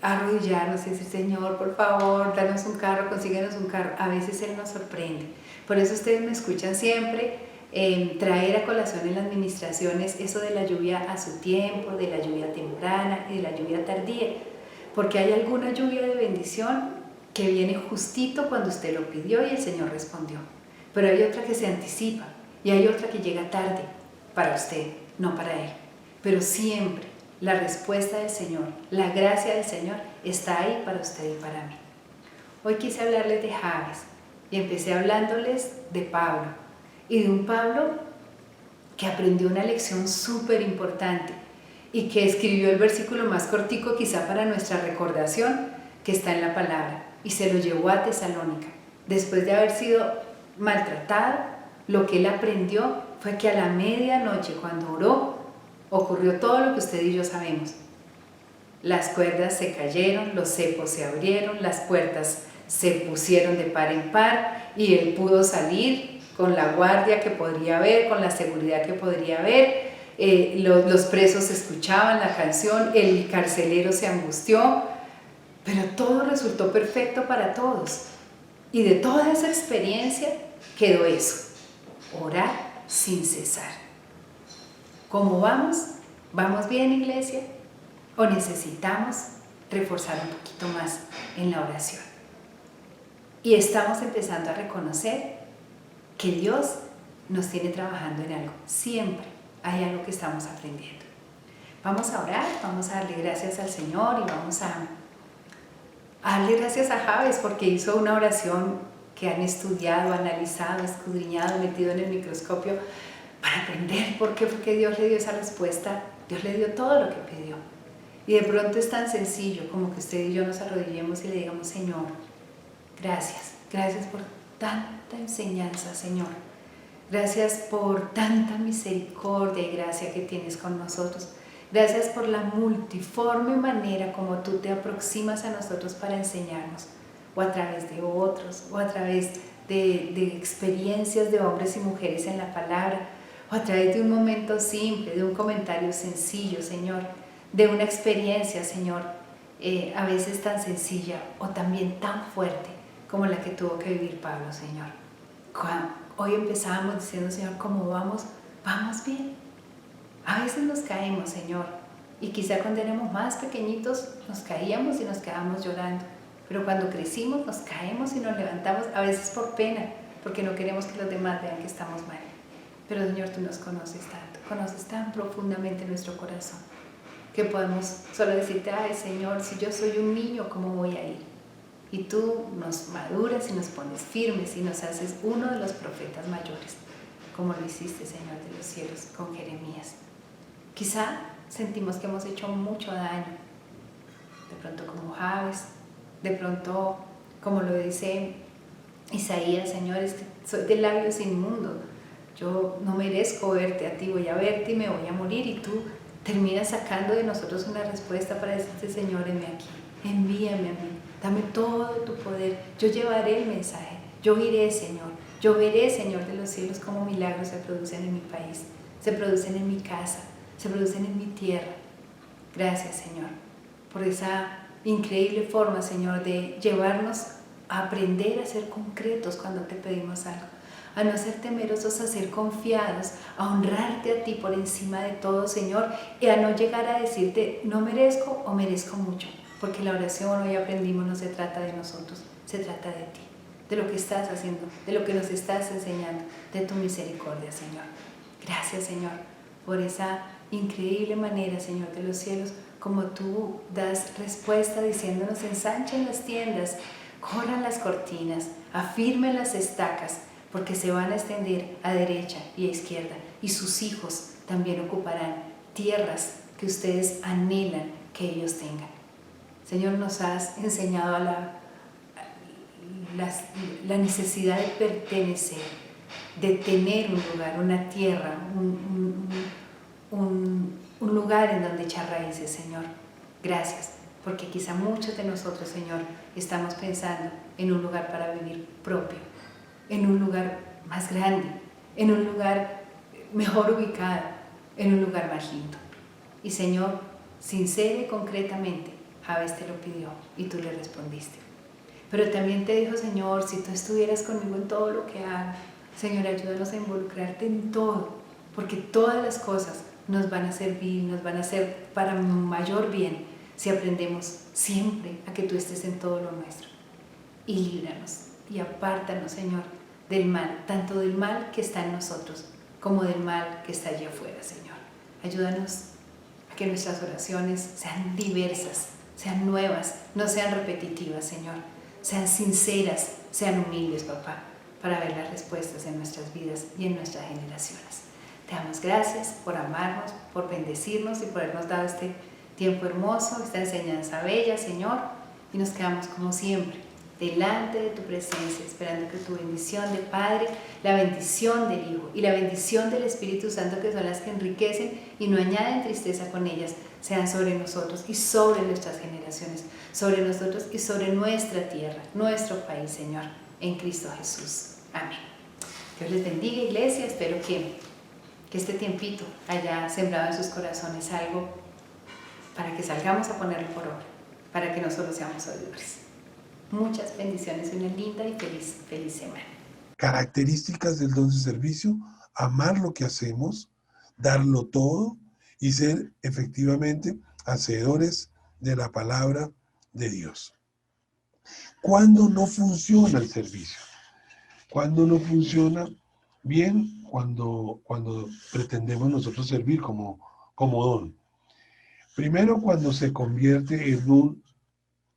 arrodillarnos y decir, Señor, por favor, danos un carro, consíguenos un carro. A veces Él nos sorprende. Por eso ustedes me escuchan siempre traer a colación en las administraciones eso de la lluvia a su tiempo, de la lluvia temprana y de la lluvia tardía. Porque hay alguna lluvia de bendición que viene justito cuando usted lo pidió y el Señor respondió. Pero hay otra que se anticipa y hay otra que llega tarde para usted, no para Él. Pero siempre la respuesta del Señor, la gracia del Señor está ahí para usted y para mí. Hoy quise hablarles de Jabes y empecé hablándoles de Pablo y de un Pablo que aprendió una lección súper importante y que escribió el versículo más cortico quizá para nuestra recordación que está en la palabra y se lo llevó a Tesalónica. Después de haber sido maltratado, lo que él aprendió fue que a la medianoche cuando oró ocurrió todo lo que usted y yo sabemos. Las cuerdas se cayeron, los cepos se abrieron, las puertas se pusieron de par en par y él pudo salir con la guardia que podría haber, con la seguridad que podría haber. Los presos escuchaban la canción, el carcelero se angustió, pero todo resultó perfecto para todos. Y de toda esa experiencia quedó eso, orar sin cesar. ¿Cómo vamos? ¿Vamos bien, iglesia? ¿O necesitamos reforzar un poquito más en la oración? Y estamos empezando a reconocer que Dios nos tiene trabajando en algo. Siempre hay algo que estamos aprendiendo. Vamos a orar, vamos a darle gracias al Señor y vamos a darle gracias a Jabes porque hizo una oración que han estudiado, analizado, escudriñado, metido en el microscopio para aprender por qué fue que Dios le dio esa respuesta. Dios le dio todo lo que pidió. Y de pronto es tan sencillo como que usted y yo nos arrodillemos y le digamos, Señor, gracias, gracias por tanta enseñanza, Señor. Gracias por tanta misericordia y gracia que tienes con nosotros. Gracias por la multiforme manera como tú te aproximas a nosotros para enseñarnos, o a través de otros, o a través de experiencias de hombres y mujeres en la palabra, o a través de un momento simple, de un comentario sencillo, Señor, de una experiencia, Señor, a veces tan sencilla o también tan fuerte como la que tuvo que vivir Pablo, Señor. Hoy empezábamos diciendo, Señor, ¿cómo vamos? Vamos bien. A veces nos caemos, Señor, y quizá cuando éramos más pequeñitos nos caíamos y nos quedábamos llorando, pero cuando crecimos nos caemos y nos levantamos, a veces por pena, porque no queremos que los demás vean que estamos mal. Pero, Señor, tú nos conoces tanto, conoces tan profundamente nuestro corazón, que podemos solo decirte, ay, Señor, si yo soy un niño, ¿cómo voy a ir? Y tú nos maduras y nos pones firmes y nos haces uno de los profetas mayores, como lo hiciste, Señor de los cielos, con Jeremías. Quizá sentimos que hemos hecho mucho daño, de pronto como Jabes, de pronto como lo dice Isaías, Señor, soy de labios inmundos, yo no merezco verte a ti, voy a verte y me voy a morir, y tú terminas sacando de nosotros una respuesta para decirte, Señor, heme aquí, envíame a mí, dame todo tu poder, yo llevaré el mensaje, yo iré, Señor, yo veré, Señor de los cielos, cómo milagros se producen en mi país, se producen en mi casa, se producen en mi tierra. Gracias, Señor, por esa increíble forma, Señor, de llevarnos a aprender a ser concretos cuando te pedimos algo, a no ser temerosos, a ser confiados, a honrarte a ti por encima de todo, Señor, y a no llegar a decirte no merezco o merezco mucho, porque la oración, hoy aprendimos, no se trata de nosotros, se trata de ti, de lo que estás haciendo, de lo que nos estás enseñando, de tu misericordia, Señor. Gracias, Señor, por esa increíble manera, Señor de los cielos, como tú das respuesta diciéndonos, ensanchen las tiendas, corran las cortinas, afirmen las estacas, porque se van a extender a derecha y a izquierda, y sus hijos también ocuparán tierras que ustedes anhelan que ellos tengan. Señor, nos has enseñado a la necesidad de pertenecer, de tener un lugar, una tierra, un lugar en donde echar raíces, Señor. Gracias, porque quizá muchos de nosotros, Señor, estamos pensando en un lugar para vivir propio, en un lugar más grande, en un lugar mejor ubicado, en un lugar más lindo. Y, Señor, sincera y concretamente, Jabes te lo pidió y tú le respondiste. Pero también te dijo, Señor, si tú estuvieras conmigo en todo lo que haga, Señor, ayúdanos a involucrarte en todo, porque todas las cosas nos van a servir, nos van a ser para mayor bien si aprendemos siempre a que tú estés en todo lo nuestro. Y líbranos y apártanos, Señor, del mal, tanto del mal que está en nosotros como del mal que está allá afuera, Señor. Ayúdanos a que nuestras oraciones sean diversas, sean nuevas, no sean repetitivas, Señor. Sean sinceras, sean humildes, papá, para ver las respuestas en nuestras vidas y en nuestras generaciones. Te damos gracias por amarnos, por bendecirnos y por habernos dado este tiempo hermoso, esta enseñanza bella, Señor, y nos quedamos como siempre delante de tu presencia, esperando que tu bendición de Padre, la bendición del Hijo y la bendición del Espíritu Santo, que son las que enriquecen y no añaden tristeza con ellas, sean sobre nosotros y sobre nuestras generaciones, sobre nosotros y sobre nuestra tierra, nuestro país, Señor, en Cristo Jesús. Amén. Dios les bendiga, iglesia. Espero que este tiempito haya sembrado en sus corazones algo para que salgamos a ponerlo por obra, para que no solo seamos oidores. Muchas bendiciones y una linda y feliz semana. Características del don de servicio: amar lo que hacemos, darlo todo y ser efectivamente hacedores de la palabra de Dios. ¿Cuándo no funciona el servicio? ¿Cuándo no funciona bien? Cuando pretendemos nosotros servir como don. Primero, cuando se convierte en un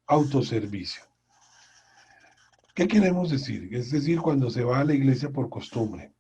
autoservicio. ¿Qué queremos decir? Es decir, cuando se va a la iglesia por costumbre,